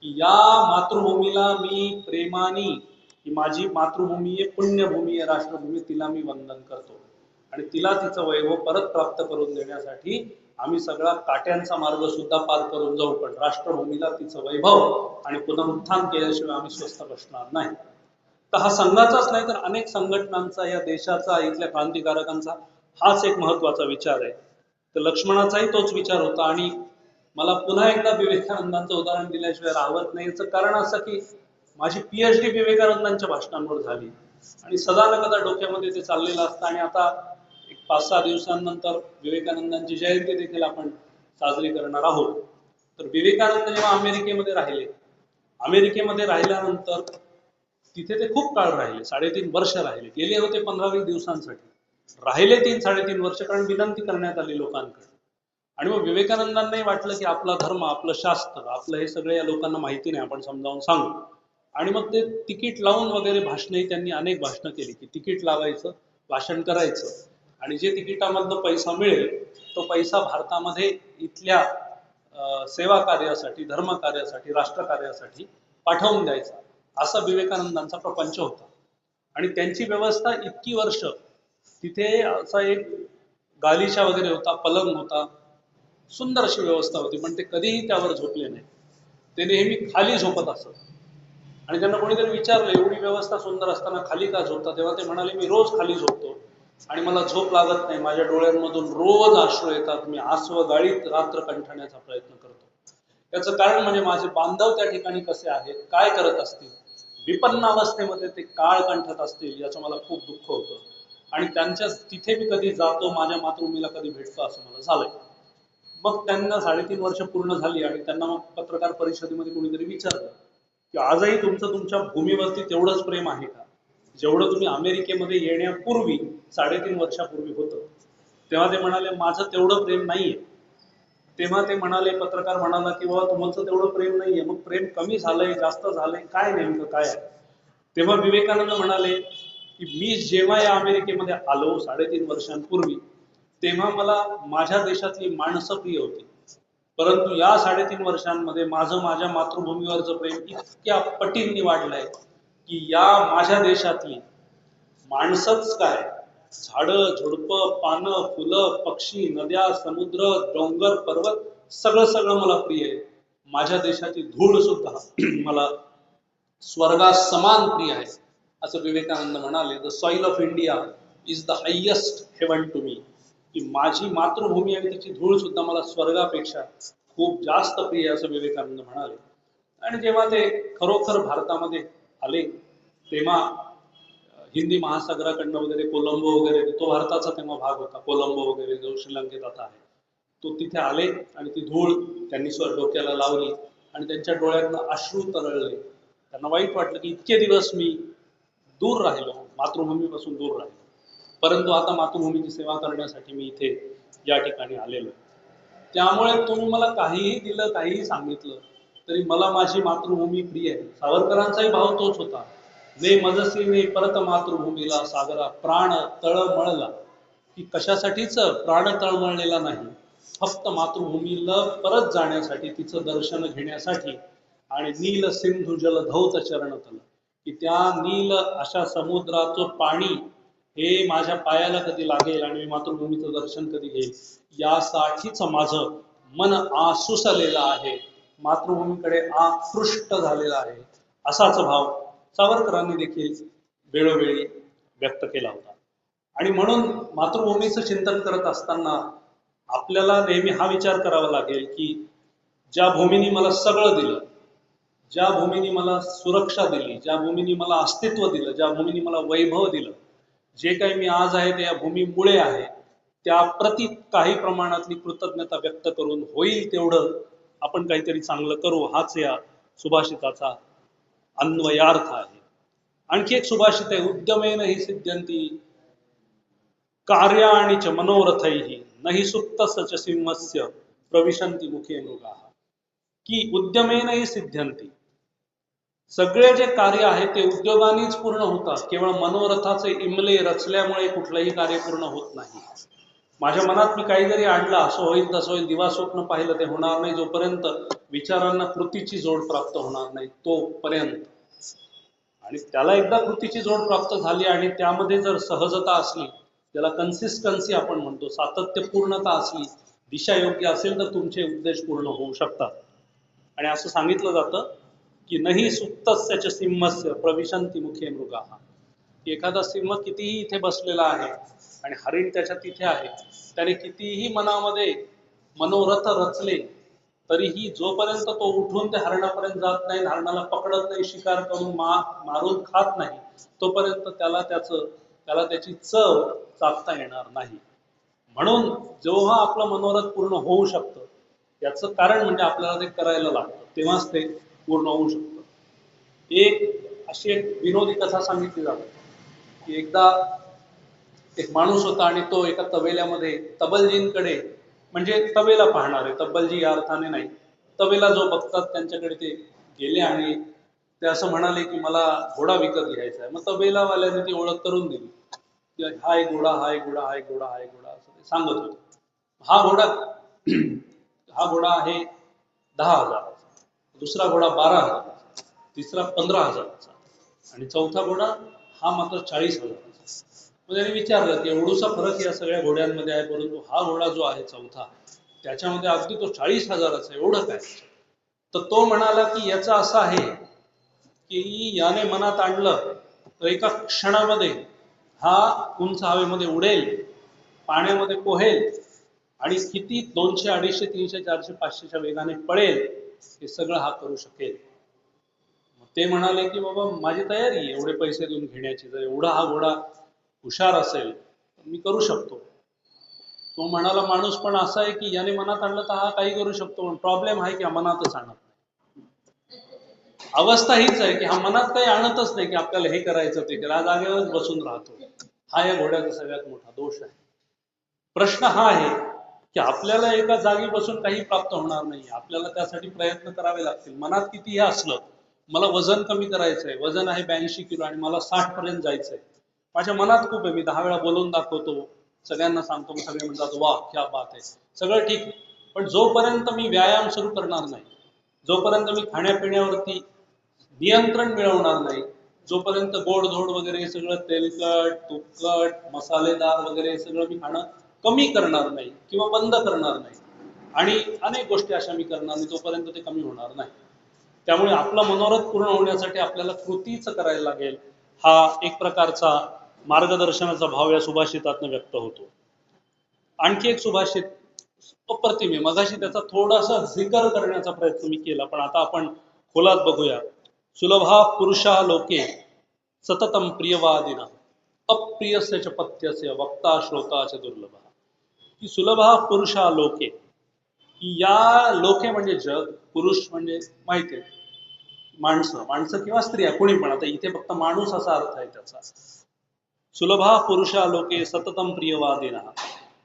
की या मातृभूमीला मी प्रेमाने, ही माझी मातृभूमी आहे, पुण्यभूमी आहे, राष्ट्रभूमी, तिला मी वंदन करतो आणि तिला तिचं वैभव परत प्राप्त करून देण्यासाठी आम्ही सगळा काट्यांचा मार्ग सुद्धा पार करून जाऊ, पण राष्ट्रभूमीला तिचं वैभव आणि पुनरुत्थान केल्याशिवाय आम्ही स्वस्थ बसणार नाही. तर हा संघाचाच नाही तर अनेक संघटनांचा, या देशाचा, इथल्या क्रांतिकारकांचा हाच एक महत्वाचा विचार आहे. तर लक्ष्मणाचाही तोच विचार होता. आणि मला पुन्हा एकदा विवेकानंदांचं उदाहरण दिल्याशिवाय राहत नाही. याचं कारण असं की माझी PhD विवेकानंदांच्या भाषणांवर झाली आणि सदा न कदा डोक्यामध्ये ते चाललेलं असतं. आणि आता एक 5-6 दिवसांनंतर विवेकानंदांची जयंती देखील आपण साजरी करणार आहोत. तर विवेकानंद जेव्हा अमेरिकेमध्ये राहिल्यानंतर तिथे ते खूप काळ राहिले, 3.5 वर्ष राहिले. गेले होते 15-20 दिवसांसाठी, राहिले 3-3.5 वर्ष, कारण विनंती करण्यात आली लोकांकडे. आणि मग विवेकानंदांनाही वाटलं की आपला धर्म, आपलं शास्त्र, आपलं हे सगळं या लोकांना माहिती नाही, आपण समजावून सांगू. आणि मग ते तिकीट लावून वगैरे भाषणही त्यांनी अनेक भाषणं केली की तिकीट लावायचं, भाषण करायचं, आणि जे तिकिटामधनं पैसा मिळेल तो पैसा भारतामध्ये इथल्या सेवा कार्यासाठी, धर्म कार्यासाठी, राष्ट्रकार्यासाठी पाठवून द्यायचा, असा विवेकानंदांचा प्रपंच होता. आणि त्यांची व्यवस्था इतकी वर्ष तिथे असा एक गालिचा वगैरे होता, पलंग होता, सुंदर अशी व्यवस्था होती, पण ते कधीही त्यावर झोपले नाही. ते नेहमी खाली झोपत असत. आणि त्यांना कोणीतरी विचारलं, एवढी व्यवस्था सुंदर असताना खाली का झोपता? तेव्हा ते म्हणाले, मी रोज खाली झोपतो आणि मला झोप लागत नाही, माझ्या डोळ्यांमधून रोज अश्रू येतात, मी आसवगाळीत रात्र कंठण्याचा प्रयत्न करतो. याचं कारण म्हणजे माझे बांधव त्या ठिकाणी कसे आहेत, काय करत असतील, विपन्न अवस्थेमध्ये ते काळ कंठत असतील, याचं मला खूप दुःख होतं. आणि त्यांच्या तिथे मी कधी जातो, माझ्या मातृभूमीला कधी भेटतो, असं मला झालंय. मग त्यांना 3.5 वर्ष पूर्ण झाली आणि त्यांना मग पत्रकार परिषदेमध्ये कोणीतरी विचारलं की आजही तुमचं तुमच्या भूमीवरती तेवढंच प्रेम आहे का, जेवढं तुम्ही अमेरिकेमध्ये येण्यापूर्वी 3.5 वर्षापूर्वी होतं? तेव्हा ते म्हणाले, माझं तेवढं प्रेम नाहीये. तेव्हा ते म्हणाले, पत्रकार म्हणाला की बाबा तुमचं तेवढं प्रेम नाहीये, मग प्रेम कमी झालंय, जास्त झालंय, काय नेमकं काय आहे? तेव्हा विवेकानंद म्हणाले की मी जेव्हा या अमेरिकेमध्ये आलो 3.5 वर्षांपूर्वी, तेव्हा मला माझ्या देशातली माणसं प्रिय होती, परंतु या 3.5 वर्षांमध्ये माझं माझ्या मातृभूमीवरचं प्रेम इतक्या पटींनी वाढलंय की या माझ्या देशातली माणसंच काय, झाडं झुडपं, पानं, फुलं, पक्षी, नद्या, समुद्र, डोंगर, पर्वत, सगळं सगळं मला प्रिय आहे. माझ्या देशाची धूळ सुद्धा मला स्वर्गास समान प्रिय आहे, असं विवेकानंद म्हणाले. The soil of India is the highest heaven to me, की माझी मातृभूमी आणि तिची धूळ सुद्धा मला स्वर्गापेक्षा खूप जास्त प्रिय, असं विवेकानंद म्हणाले. आणि जेव्हा ते खरोखर भारतामध्ये आले, तेव्हा हिंदी महासागराकडनं वगैरे कोलंबो वगैरे, तो भारताचा तेव्हा भाग होता, कोलंबो वगैरे जो श्रीलंकेत आता आहे, तो तिथे आले आणि ती धूळ त्यांनी डोक्याला लावली आणि त्यांच्या डोळ्यातनं अश्रू तरळले. त्यांना वाईट वाटलं की इतके दिवस मी दूर राहिलो, मातृभूमीपासून दूर राहिलो, परंतु आता मातृभूमीची सेवा करण्यासाठी मी इथे या ठिकाणी आलेलो. त्यामुळे तुम्ही मला काहीही दिलं, काहीही सांगितलं, तरी मला माझी मातृभूमी प्रिय आहे. सावरकरांचाही भाव तोच होता, ने मजसी ने परत मातृभूमीला सागरा प्राण तळमळला, की कशासाठीच प्राण तळमळलेला नाही, फक्त मातृभूमीला परत जाण्यासाठी, तिचं दर्शन घेण्यासाठी. आणि नील सिंधू जल धौत चरण तल, की त्या नील अशा समुद्राचं पाणी हे माझ्या पायाला कधी लागेल आणि मी मातृभूमीचं दर्शन कधी घेईल, यासाठीच माझं मन आसुसलेलं आहे, मातृभूमीकडे आकृष्ट झालेला आहे, असाच भाव सावरकरांनी देखील वेळोवेळी व्यक्त केला होता. आणि म्हणून मातृभूमीचं चिंतन करत असताना आपल्याला नेहमी हा विचार करावा लागेल की ज्या भूमीने मला सगळं दिलं, ज्या भूमीने मला सुरक्षा दिली, ज्या भूमीने मला अस्तित्व दिलं, ज्या भूमीने मला वैभव दिलं, जे काही मी आज आहे ते या भूमीमुळे आहे, त्याप्रती काही प्रमाणातली कृतज्ञता व्यक्त करून होईल तेवढं आपण काहीतरी चांगलं करू, हाच या सुभाषिताचा अन्वयार्थ आहे. आणखी एक सुभाषित आहे, उद्यमेन हि सिद्ध्यंती कार्याणि च मनोरथैहि नहि सुप्तस्य सिंहस्य प्रविशन्ति मुखे मृगाः, की उद्यमेन हि सिद्ध्यंती, सगळे जे कार्य आहे ते उद्योगानेच पूर्ण होतात, केवळ मनोरथाचे इमले रचल्यामुळे कुठलंही कार्य पूर्ण होत नाही. माझ्या मनात मी काही जरी आणलं, असं होईल तसं होईल, दिवा स्वप्न पाहिलं ते होणार नाही, जोपर्यंत विचारांना कृतीची जोड प्राप्त होणार नाही तोपर्यंत. आणि त्याला एकदा कृतीची जोड प्राप्त झाली आणि त्यामध्ये जर सहजता असली, त्याला कन्सिस्टन्सी आपण म्हणतो, सातत्यपूर्णता असली, दिशा योग्य असेल, तर तुमचे उद्देश पूर्ण होऊ शकतात. आणि असं सांगितलं जातं की नाही सुप्तस्य सिंहस्य प्रविशन्ति मुखे मृगाः, एखादा सिंह कितीही इथे बसलेला आहे आणि हरिण त्याच्या तिथे आहे, त्याने कितीही मनामध्ये मनोरथ रचले, तरीही जोपर्यंत तो उठून त्या हरणापर्यंत जात नाही, हरणाला पकडत नाही, शिकार करून मारून खात नाही, तोपर्यंत त्याला त्याची चव चाखता येणार नाही. म्हणून जेव्हा आपलं मनोरथ पूर्ण होऊ शकतं, याचं कारण म्हणजे आपल्याला ते करायला लागतं, तेव्हाच ते पूर्ण होऊ शकतं. अशी एक विनोदी कथा सांगितली जाते की एकदा एक माणूस होता आणि तो एका तबेल्यामध्ये तबलजींकडे, म्हणजे तबेला पाहणारे, तब्बलजी या अर्थाने नाही, तबेला जो बघतात त्यांच्याकडे ते गेले आणि ते असं म्हणाले की मला घोडा विकत घ्यायचा आहे. मग तबेलावाल्याने ती ओळख करून दिली की हा एक घोडा, हा एक घोडा, हा एक घोडा, हा एक घोडा, असं ते सांगत होते. हा घोडा हा घोडा आहे 10,000, दुसरा घोडा 12,000, तिसरा 15,000 आणि चौथा घोडा हा मात्र 40,000. मग त्यांनी विचारलं की एवढूसा फरक या सगळ्या घोड्यांमध्ये आहे, परंतु हा घोडा जो आहे चौथा, त्याच्यामध्ये अगदी तो 40,000चा, एवढं काय? तर तो म्हणाला की याचं असं आहे की याने मनात आणलं तर एका क्षणामध्ये हा उंच हवेमध्ये उडेल, पाण्यामध्ये पोहेल आणि किती 200, 250, 300, 400, 500च्या वेगाने पळेल, हे सगळं हा करू शकेल. ते म्हणाले की बाबा माझी तयारी आहे एवढे पैसे देऊन घेण्याची, जर एवढा हा घोडा हुशार असेल तर मी करू शकतो. तो म्हणाला माणूस पण असा आहे की याने मनात आणलं तर हा काही करू शकतो, पण प्रॉब्लेम आहे की हा मनातच आणत नाही. अवस्था हीच आहे की हा मनात काही आणतच नाही की आपल्याला हे करायचं ते हा जागेवरच बसून राहतो. हा या घोड्याचा सगळ्यात मोठा दोष आहे. प्रश्न हा आहे की आपल्याला एका जागी बसून काही प्राप्त होणार नाही, आपल्याला त्यासाठी प्रयत्न करावे लागतील. मनात कितीही असलं, मला वजन कमी करायचंय, वजन आहे 82 किलो आणि मला 60 पर्यंत जायचंय, माझ्या मनात खूप आहे, मी 10 वेळा बोलून दाखवतो, सगळ्यांना सांगतो, मग सगळे म्हणतात वाह क्या बात आहे, सगळं ठीक आहे. पण जोपर्यंत मी व्यायाम सुरू करणार नाही, जोपर्यंत मी खाण्यापिण्यावरती नियंत्रण मिळवणार नाही, जोपर्यंत गोडधोड वगैरे सगळं तेलकट तुपकट मसालेदार वगैरे सगळं मी खाणं कमी करणार नाही किंवा बंद करणार नाही आणि अनेक गोष्टी अशा मी करणार नाही, तोपर्यंत ते कमी होणार नाही. त्यामुळे आपला मनोरथ पूर्ण होण्यासाठी आपल्याला कृतीच करायला लागेल. हा एक प्रकारचा मार्गदर्शनाचा भाव या सुभाषितातून व्यक्त होतो. आणखी एक सुभाषित अप्रतिम आहे, मगाशी त्याचा थोडासा जिकर करण्याचा प्रयत्न मी केला, पण आता आपण खोलात बघूया. सुलभा पुरुषा लोके सततम प्रियवादिना अप्रियस्य च पथ्यस्य वक्ता श्रोता च दुर्लभ. की सुलभा पुरुषा लोके, की या लोके म्हणजे जग, पुरुष म्हणजे माहिती आहे माणसं, माणसं किंवा स्त्रिया कोणी पण, आता इथे फक्त माणूस असा अर्थ आहे त्याचा. सुलभा पुरुषा लोके सततम प्रियवादिना,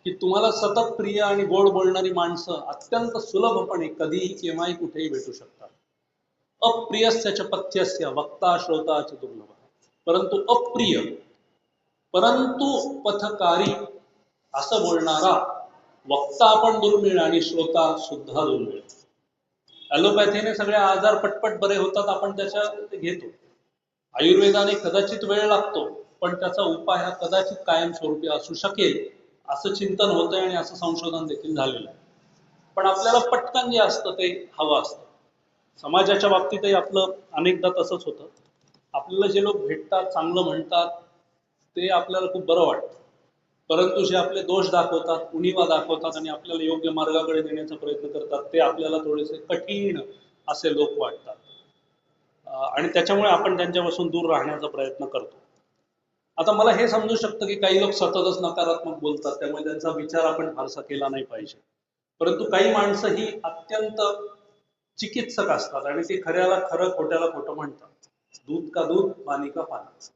की तुम्हाला सतत प्रिय आणि गोड बोलणारी माणसं अत्यंत सुलभपणे कधीही केव्हाही कुठेही भेटू शकतात. अप्रियस्य च पथ्यस्य वक्ता श्रोता च दुर्लभ. परंतु अप्रिय परंतु पथकारी असं बोलणारा वक्ता पण दुर्मिळ आणि श्रोता सुद्धा दुर्मिळ. ॲलोपॅथीने सगळे आजार पटपट बरे होतात, आपण त्याच्या घेतो. आयुर्वेदाने कदाचित वेळ लागतो, पण त्याचा उपाय हा कदाचित कायमस्वरूपी असू शकेल, असं चिंतन होतंय आणि असं संशोधन देखील झालेलं आहे. पण आपल्याला पटकन जे असतं ते हवं असतं. समाजाच्या बाबतीतही आपलं अनेकदा तसंच होतं. आपल्याला जे लोक भेटतात, चांगलं म्हणतात, ते आपल्याला खूप बरं वाटतं, परंतु जे आपले दोष दाखवतात, उणिवा दाखवतात आणि आपल्याला योग्य मार्गाकडे नेण्याचा प्रयत्न करतात, ते आपल्याला थोडेसे कठीण असे लोक वाटतात. आणि त्याच्यामुळे आपण त्यांच्यापासून दूर राहण्याचा प्रयत्न करतो. आता मला हे समजू शकतं की काही लोक सततच नकारात्मक बोलतात, त्यामुळे त्यांचा विचार आपण फारसा केला नाही पाहिजे. परंतु काही माणसं ही अत्यंत चिकित्सक असतात आणि ते खऱ्याला खरं खोट्याला खोटं म्हणतात. दूध का दूध पाणी का पाणी,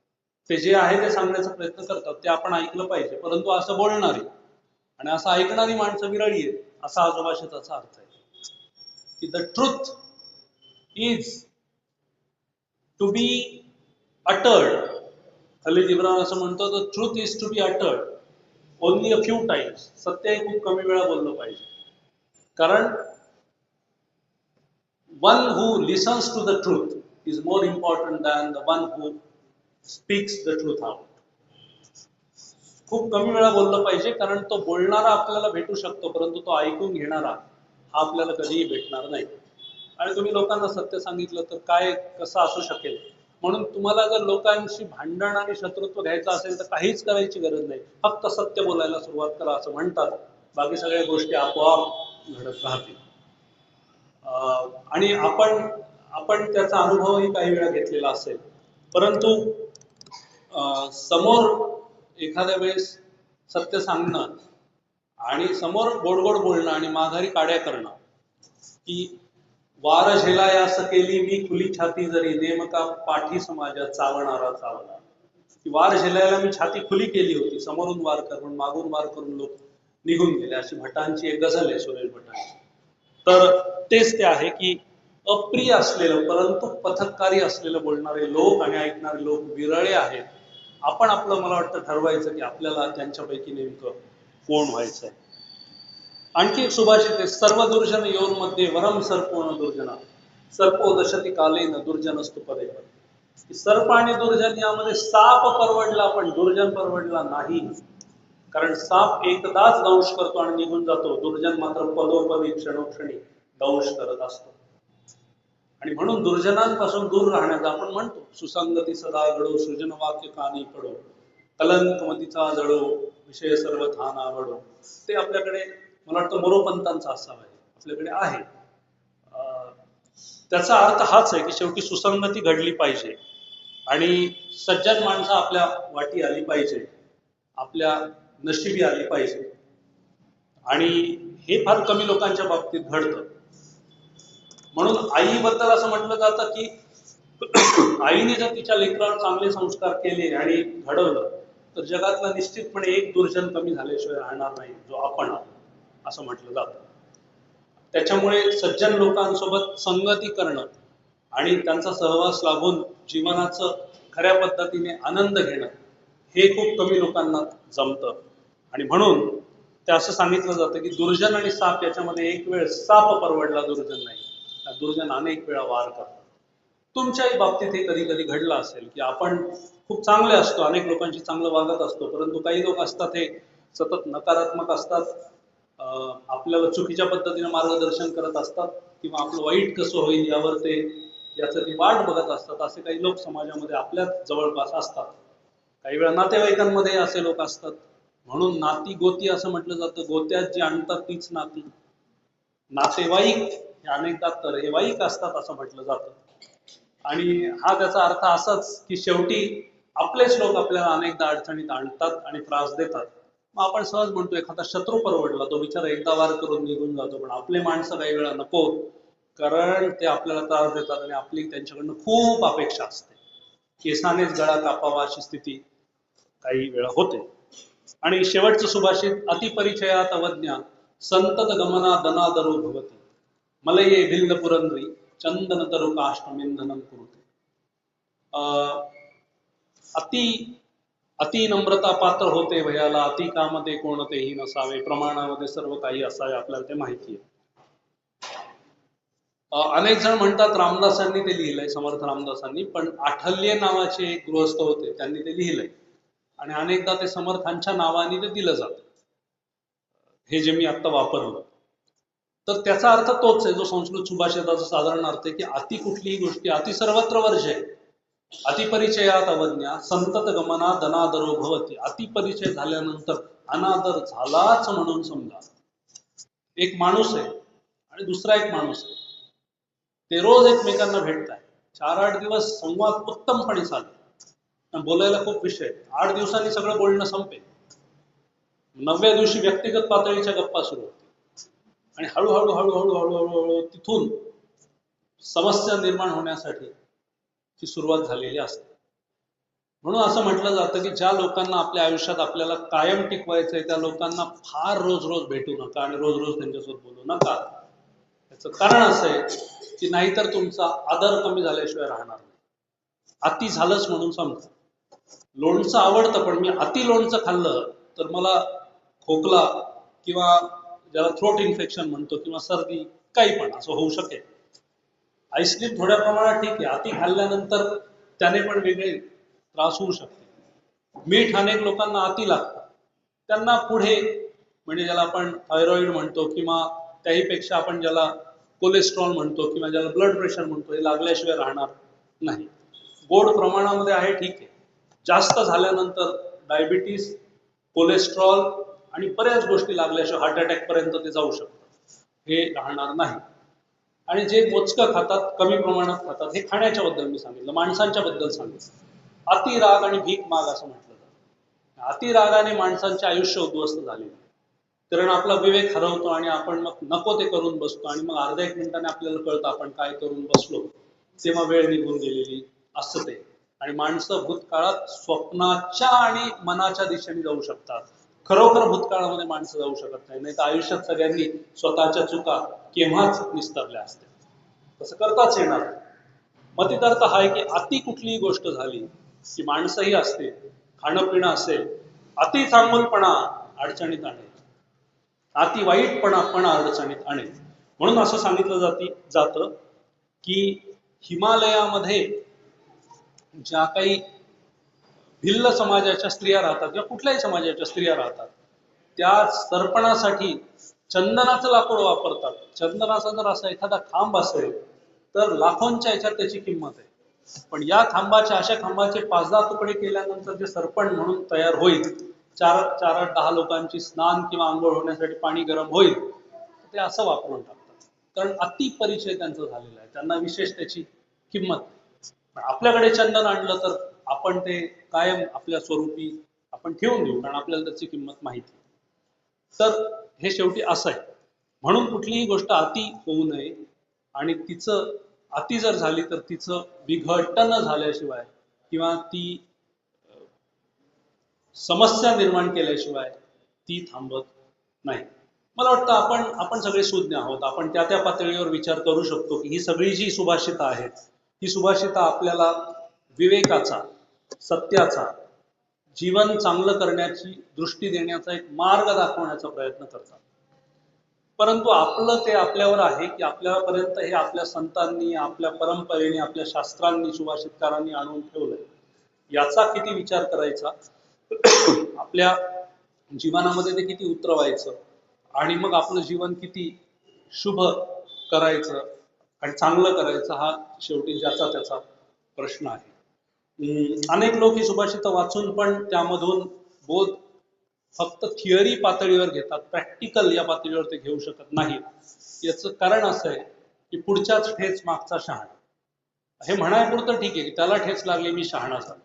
ते जे आहे ते सांगण्याचा प्रयत्न करतात, ते आपण ऐकलं पाहिजे. परंतु असं बोलणारी आणि असं ऐकणारी माणसं विरळी आहेत, असा आजोबाशाचा अर्थ आहे. की the truth is to be uttered, Khalil Gibran असं म्हणतो, the truth is to be uttered only a few times. सत्य हे खूप कमी वेळा बोललं पाहिजे, कारण one who listens to the truth is more important than the one who speaks the truth out. खूप कमी वेळा बोललं पाहिजे, कारण तो बोलणारा आपल्याला भेटू शकतो, परंतु तो ऐकून घेणारा हा आपल्याला कधीही भेटणार नाही. आणि तुम्ही लोकांना सत्य सांगितलं तर काय कसं असू शकेल. म्हणून तुम्हाला जर लोकांशी भांडण आणि शत्रुत्व घ्यायचं असेल तर काहीच करायची गरज नाही, फक्त सत्य बोलायला सुरुवात करा, असं म्हणतात. बाकी सगळ्या गोष्टी आपोआप घडत राहतील. आणि आपण त्याचा अनुभवही काही वेळा घेतलेला असेल, परंतु समोर एखाद्या वेळेस सत्य सांगणं आणि समोर गोड गोड बोलणं आणि माघारी काड्या करणं की वार झेला यास केली मी खुली छाती जरी नेमका पाठी समाजा चावणारा चावला. की वार झेलायला मी छाती खुली केली होती, समोरून वार करून मागून वार करून लोक निघून गेले, अशी भटांची एक गझल आहे सुरेश भटांची. तर तेच ते आहे की अप्रिय असलेलं परंतु पथकारी असलेलं बोलणारे लोक आणि ऐकणारे लोक विरळे आहेत. आपण आपलं मला वाटतं ठरवायचं की आपल्याला त्यांच्यापैकी नेमकं कोण व्हायचंय. आणखी एक सुभाषित आहे, सर्व दुर्जन योर्मध्ये वरम सर्पो न दुर्जना सर्पो दशती कालेन दुर्जनस्तु पदे. सर्प आणि दुर्जन यामध्ये साप परवडला पण दुर्जन परवडला नाही. कारण साप एकदाच दंश करतो आणि निघून जातो, दुर्जन मात्र पदोपदी क्षणोक्षणी दंश करत असतो. आणि म्हणून दुर्जनांपासून दूर राहण्याचा आपण म्हणतो, सुसंगती सदा घडो सृजन वाक्य कानी पडो कलंक मतीचा जळो विषय सर्व थान आवडो. ते आपल्याकडे मला वाटतं मोरोपंतांचा असावा आहे, आपल्याकडे आहे. त्याचा अर्थ हाच आहे की शेवटी सुसंगती घडली पाहिजे आणि सज्जन माणसं आपल्या वाटी आली पाहिजे, आपल्या नशिबी आली पाहिजे. आणि हे फार कमी लोकांच्या बाबतीत घडतं. म्हणून आईबद्दल असं म्हटलं जातं की आईने जर तिच्या लेकरावर चांगले संस्कार केले आणि घडवलं तर जगातला निश्चितपणे एक दुर्जन कमी झाल्याशिवाय राहणार नाही, जो आपण आहोत असं म्हटलं जातं. त्याच्यामुळे सज्जन लोकांसोबत संगती करणं आणि त्यांचा सहवास लाभून जीवनाचं खऱ्या पद्धतीने आनंद घेणं हे खूप कमी लोकांना जमतं. आणि म्हणून ते असं सांगितलं जातं की दुर्जन आणि साप याच्यामध्ये एक वेळ साप परवडला, दुर्जन नाही. दुर्जन अनेक वेळा वार करतात. तुमच्याही बाबतीत हे कधी कधी घडलं असेल की आपण खूप चांगले असतो, अनेक लोकांशी चांगलं वागत असतो, परंतु काही लोक असतात हे सतत नकारात्मक असतात, आपल्याला चुकीच्या पद्धतीने मार्गदर्शन करत असतात किंवा आपलं वाईट कसं होईल यावर ते याचं ती वाट बघत असतात. असे काही लोक समाजामध्ये आपल्याच जवळपास असतात. काही वेळा नातेवाईकांमध्ये असे लोक असतात. म्हणून नाती गोती असं म्हटलं जातं, गोत्यात जी आणतात तीच नाती. नातेवाईक हे अनेकदा तरेवाईक असतात असं म्हटलं जातं. आणि हा त्याचा अर्थ असाच की शेवटी आपलेच लोक आपल्याला अनेकदा अडचणीत आणतात आणि त्रास देतात. मग आपण सहज म्हणतो एखादा शत्रू परवडला, तो बिचारा एकदा वार करून निघून जातो, पण आपले माणसं काही वेळा नको, कारण ते आपल्याला त्रास देतात आणि आपली त्यांच्याकडनं खूप अपेक्षा असते. केसानेच गळा कापावा अशी स्थिती काही वेळा होते. आणि शेवटचं सुभाषित, अतिपरिचयात अवज्ञा संतत गमना दनादरो भवती मलये भिल्ल पुरंद्री चंदन तरु काष्टमिंधनं कुरुते. अति अति नम्रता पात्र होते वयाला, अति कामते कोणतेही नसावे, प्रमाणामध्ये सर्व काही असावे, आपल्याला ते माहिती आहे. अनेक जण म्हणतात रामदासांनी ते लिहिलंय, समर्थ रामदासांनी, पण आठल्ये नावाचे एक गृहस्थ होते, त्यांनी ते लिहिलंय आणि अनेकदा ते समर्थांच्या नावाने ते दिलं जातं, हे जे मी आता वापरलं. तर त्याचा अर्थ तोच आहे जो संस्कृत सुभाषिताचा साधारण अर्थ आहे की अति कुठलीही गोष्टी अति सर्वत्र वर्ज्य. अतिपरिचयात अवज्ञा संतत गमना दनादरो भवती. अतिपरिचय झाल्यानंतर अनादर झालाच म्हणून समजा. एक माणूस आहे आणि दुसरा एक माणूस आहे, ते रोज एकमेकांना भेटताय, 4-8 दिवस संवाद उत्तमपणे चालतो, बोलायला खूप विषय, 8 दिवसांनी सगळं बोलणं संपेल, 9व्या दिवशी व्यक्तिगत पातळीच्या गप्पा सुरू होतील आणि हळूहळू हळूहळू हळूहळू तिथून समस्या निर्माण होण्यासाठी ची सुरुवात झालेली असते. म्हणून असं म्हटलं जातं की ज्या लोकांना आपल्या आयुष्यात आपल्याला कायम टिकवायचंय त्या लोकांना फार रोज रोज भेटू नका आणि रोज रोज त्यांच्यासोबत बोलू नका. त्याचं कारण असं आहे की नाहीतर तुमचा आदर कमी झाल्याशिवाय राहणार नाही. अति झालंच म्हणून समजा. लोणचं आवडतं पण मी अति लोणचं खाल्लं तर मला खोकला किंवा ज्याला थ्रोट इन्फेक्शन म्हणतो किंवा सर्दी काही पण असं होऊ शकेल. आईस्क्रीम थोड्या प्रमाणात ठीक आहे, अति खाल्ल्यानंतर त्याने पण वेगळे त्रास होऊ शकते. मीठ अनेक लोकांना अति लागतं, त्यांना पुढे म्हणजे ज्याला आपण थायरॉइड म्हणतो किंवा त्याहीपेक्षा आपण ज्याला कोलेस्ट्रॉल म्हणतो किंवा ज्याला ब्लड प्रेशर म्हणतो हे लागल्याशिवाय राहणार नाही. गोड प्रमाणामध्ये आहे ठीक आहे, जास्त झाल्यानंतर डायबिटीस, कोलेस्ट्रॉल आणि बऱ्याच गोष्टी लागल्याशिवाय हार्ट अटॅक पर्यंत ते जाऊ शकतं, हे राहणार नाही. आणि जे मोजकं खातात, कमी प्रमाणात खातात, हे खाण्याच्या बद्दल मी सांगितलं. माणसांच्या बद्दल सांगितलं. अति राग आणि भीक माग असं म्हटलं जातं. अति रागाने माणसांचे आयुष्य उद्ध्वस्त झाले. कारण आपला विवेक हरवतो आणि आपण मग नको ते करून बसतो आणि मग अर्ध्या एक मिनिटाने आपल्याला कळतं आपण काय करून बसलो, तेव्हा वेळ निघून गेलेली असं ते. आणि माणसं भूतकाळात स्वप्नाच्या आणि मनाच्या दिशेने जाऊ शकतात, खरोखर भूतकाळामध्ये माणसं जाऊ शकत नाही. नाही तर आयुष्यात सगळ्यांनी स्वतःच्या चुका केव्हाच निस्तरल्या असते, तसं करताच येणार. मतितार्थ हा आहे की अति कुठलीही गोष्ट झाली की माणसंही असते, खाणं पिणं असेल, अति चांगुलपणा अडचणीत आणेल, अति वाईटपणा पण अडचणीत आणेल. म्हणून असं सांगितलं जातं की हिमालयामध्ये ज्या काही भिल्ल समाजाच्या स्त्रिया राहतात किंवा कुठल्याही समाजाच्या स्त्रिया राहतात, त्या सर्पणासाठी चंदनाचं लाकूड वापरतात. चंदनाचा जर असा एखादा खांब असेल तर लाखोंच्या ह्याच्यात त्याची किंमत आहे. पण या खांबाच्या, अशा खांबाचे 5-10 तुकडे केल्यानंतर जे सरपण म्हणून तयार होईल, 4-10 लोकांची स्नान किंवा आंघोळ होण्यासाठी पाणी गरम होईल, ते असं वापरून टाकतात. कारण अति परिचय त्यांचा झालेला आहे, त्यांना विशेष त्याची किंमत. आपल्याकडे चंदन आणलं तर आपण ते कायम आपल्या स्वरूपी आपण ठेवून देऊ, कारण आपल्याला त्याची किंमत माहिती. तर हे शेवटी असं आहे. म्हणून कुठलीही गोष्ट अति होऊ नये आणि तिचं अति जर झाली तर तिचं विघटन झाल्याशिवाय किंवा ती समस्या निर्माण केल्याशिवाय ती थांबत नाही. मला वाटतं आपण सगळे सुज्ञ आहोत. आपण त्या त्या पातळीवर विचार करू शकतो की ही सगळी जी सुभाषितं आहेत, ही सुभाषितं आपल्याला विवेकाचा, सत्याचा, जीवन चांगलं करण्याची दृष्टी देण्याचा एक मार्ग दाखवण्याचा प्रयत्न करतात. परंतु आपलं ते आपल्यावर आहे की आपल्यापर्यंत हे आपल्या संतांनी, आपल्या परंपरेने, आपल्या शास्त्रांनी, सुभाषितकारांनी आणून ठेवलंय. याचा किती विचार करायचा, आपल्या जीवनामध्ये ते किती उतरवायचं आणि मग आपलं जीवन किती शुभ करायचं आणि चांगलं करायचं, हा शेवटी ज्याचा त्याचा प्रश्न आहे. अनेक लोक ही सुभाषितं वाचून पण त्यामधून बोध फक्त थिअरी पातळीवर घेतात, प्रॅक्टिकल या पातळीवर ते घेऊ शकत नाहीत. याचं कारण असं आहे की पुढच्याच ठेच मागचा शहाणा. हे म्हणायपुरतं ठीक आहे की त्याला ठेच लागली मी शहाणा झालो,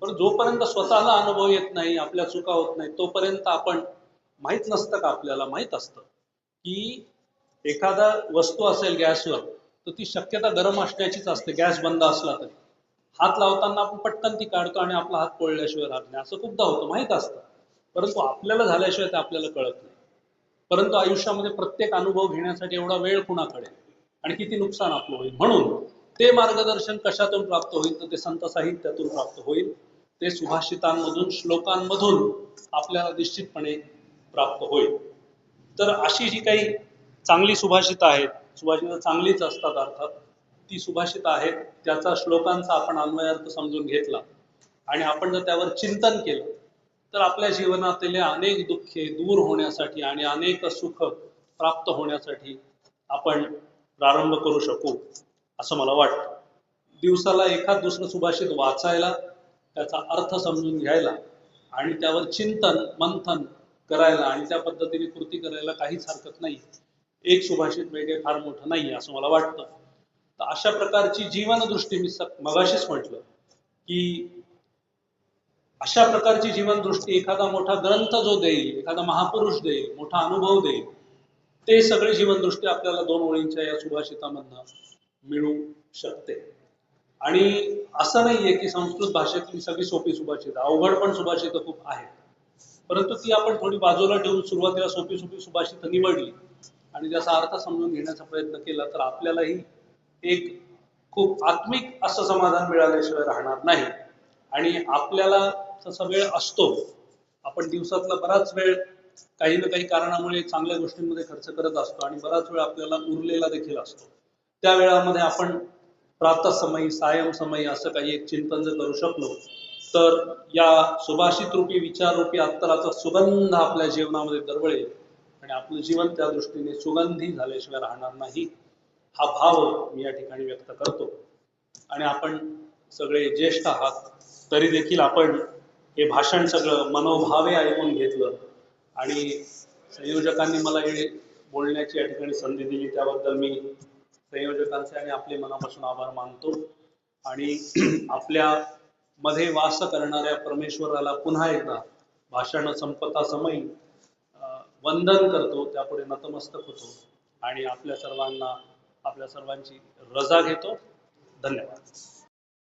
पण जोपर्यंत स्वतःला अनुभव येत नाही, आपल्या चुका होत नाही, तोपर्यंत आपण माहित नसतं का, आपल्याला माहित असतं की एखादा वस्तू असेल गॅसवर तर ती शक्यता गरम असण्याचीच असते, गॅस बंद असला तरी. हात लावताना आपण पटकन ती काढतो आणि आपला हात पोळल्याशिवाय राहत नाही, असं खूपदा होतं, माहित असतं. परंतु आपल्याला झाल्याशिवाय ते आपल्याला कळत नाही. परंतु आयुष्यामध्ये प्रत्येक अनुभव घेण्यासाठी एवढा वेळ कुणाकडे आणि किती नुकसान आपलं होईल. म्हणून ते मार्गदर्शन कशातून प्राप्त होईल, तर ते संत साहित्यातून प्राप्त होईल, ते सुभाषितांमधून, श्लोकांमधून आपल्याला निश्चितपणे प्राप्त होईल. तर अशी जी काही चांगली सुभाषितं आहेत, सुभाषितं चांगलीच असतात अर्थात, ती सुभाषितं आहेत, त्याचा श्लोकांचा आपण अन्वयार्थ समजून घेतला आणि आपण जर त्यावर चिंतन केलं तर आपल्या जीवनातील अनेक दुःखे दूर होण्यासाठी आणि अनेक सुख प्राप्त होण्यासाठी आपण प्रारंभ करू शकू असं मला वाटतं. दिवसाला एखाद दुसरं सुभाषित वाचायला, त्याचा अर्थ समजून घ्यायला आणि त्यावर चिंतन मंथन करायला आणि त्या पद्धतीने कृती करायला काहीच हरकत नाही. एक सुभाषित वेगळे फार मोठं नाही असं मला वाटतं. तर अशा प्रकारची जीवनदृष्टी, मी मगाशीच म्हटलं की अशा प्रकारची जीवनदृष्टी एखादा मोठा ग्रंथ जो देईल, एखादा महापुरुष देईल, मोठा अनुभव देईल, ते सगळी जीवनदृष्टी आपल्याला 2 ओळींच्या या सुभाषितामधनं मिळू शकते. आणि असं नाहीये की संस्कृत भाषेतली सगळी सोपी सुभाषितं, अवघड पण सुभाषितं खूप आहेत. परंतु ती आपण थोडी बाजूला ठेवून सुरुवातीला सोपी सोपी सुभाषितं निवडली आणि त्याचा अर्थ समजून घेण्याचा प्रयत्न केला तर आपल्यालाही एक खूप आत्मिक असं समाधान मिळाल्याशिवाय राहणार नाही. आणि आपल्याला तसा वेळ असतो, आपण दिवसातला बराच वेळ काही ना काही कारणामुळे चांगल्या गोष्टींमध्ये खर्च करत असतो आणि बराच वेळ आपल्याला उरलेला देखील असतो. त्या वेळामध्ये आपण प्रातःसमयी, सायं समयी असं काही एक चिंतन जर करू शकलो तर या सुभाषित रूपी, विचार रूपी अत्तराचा सुगंध आपल्या जीवनामध्ये दरवळेल आणि आपलं जीवन त्या दृष्टीने सुगंधी झाल्याशिवाय राहणार नाही, हा भाव मी या ठिकाणी व्यक्त करतो. आणि आपण सगळे ज्येष्ठ आहात तरी देखील आपण हे भाषण सगळं मनोभावे ऐकून घेतलं आणि संयोजकांनी मला हे बोलण्याची या ठिकाणी संधी दिली, त्याबद्दल मी संयोजकांचे आणि आपले मनापासून आभार मानतो. आणि आपल्या मध्ये वास करणाऱ्या परमेश्वराला पुन्हा एकदा भाषण संपता समयी वंदन करतो, त्यापुढे नतमस्तक होतो आणि आपल्या सर्वांची रजा घेतो. धन्यवाद.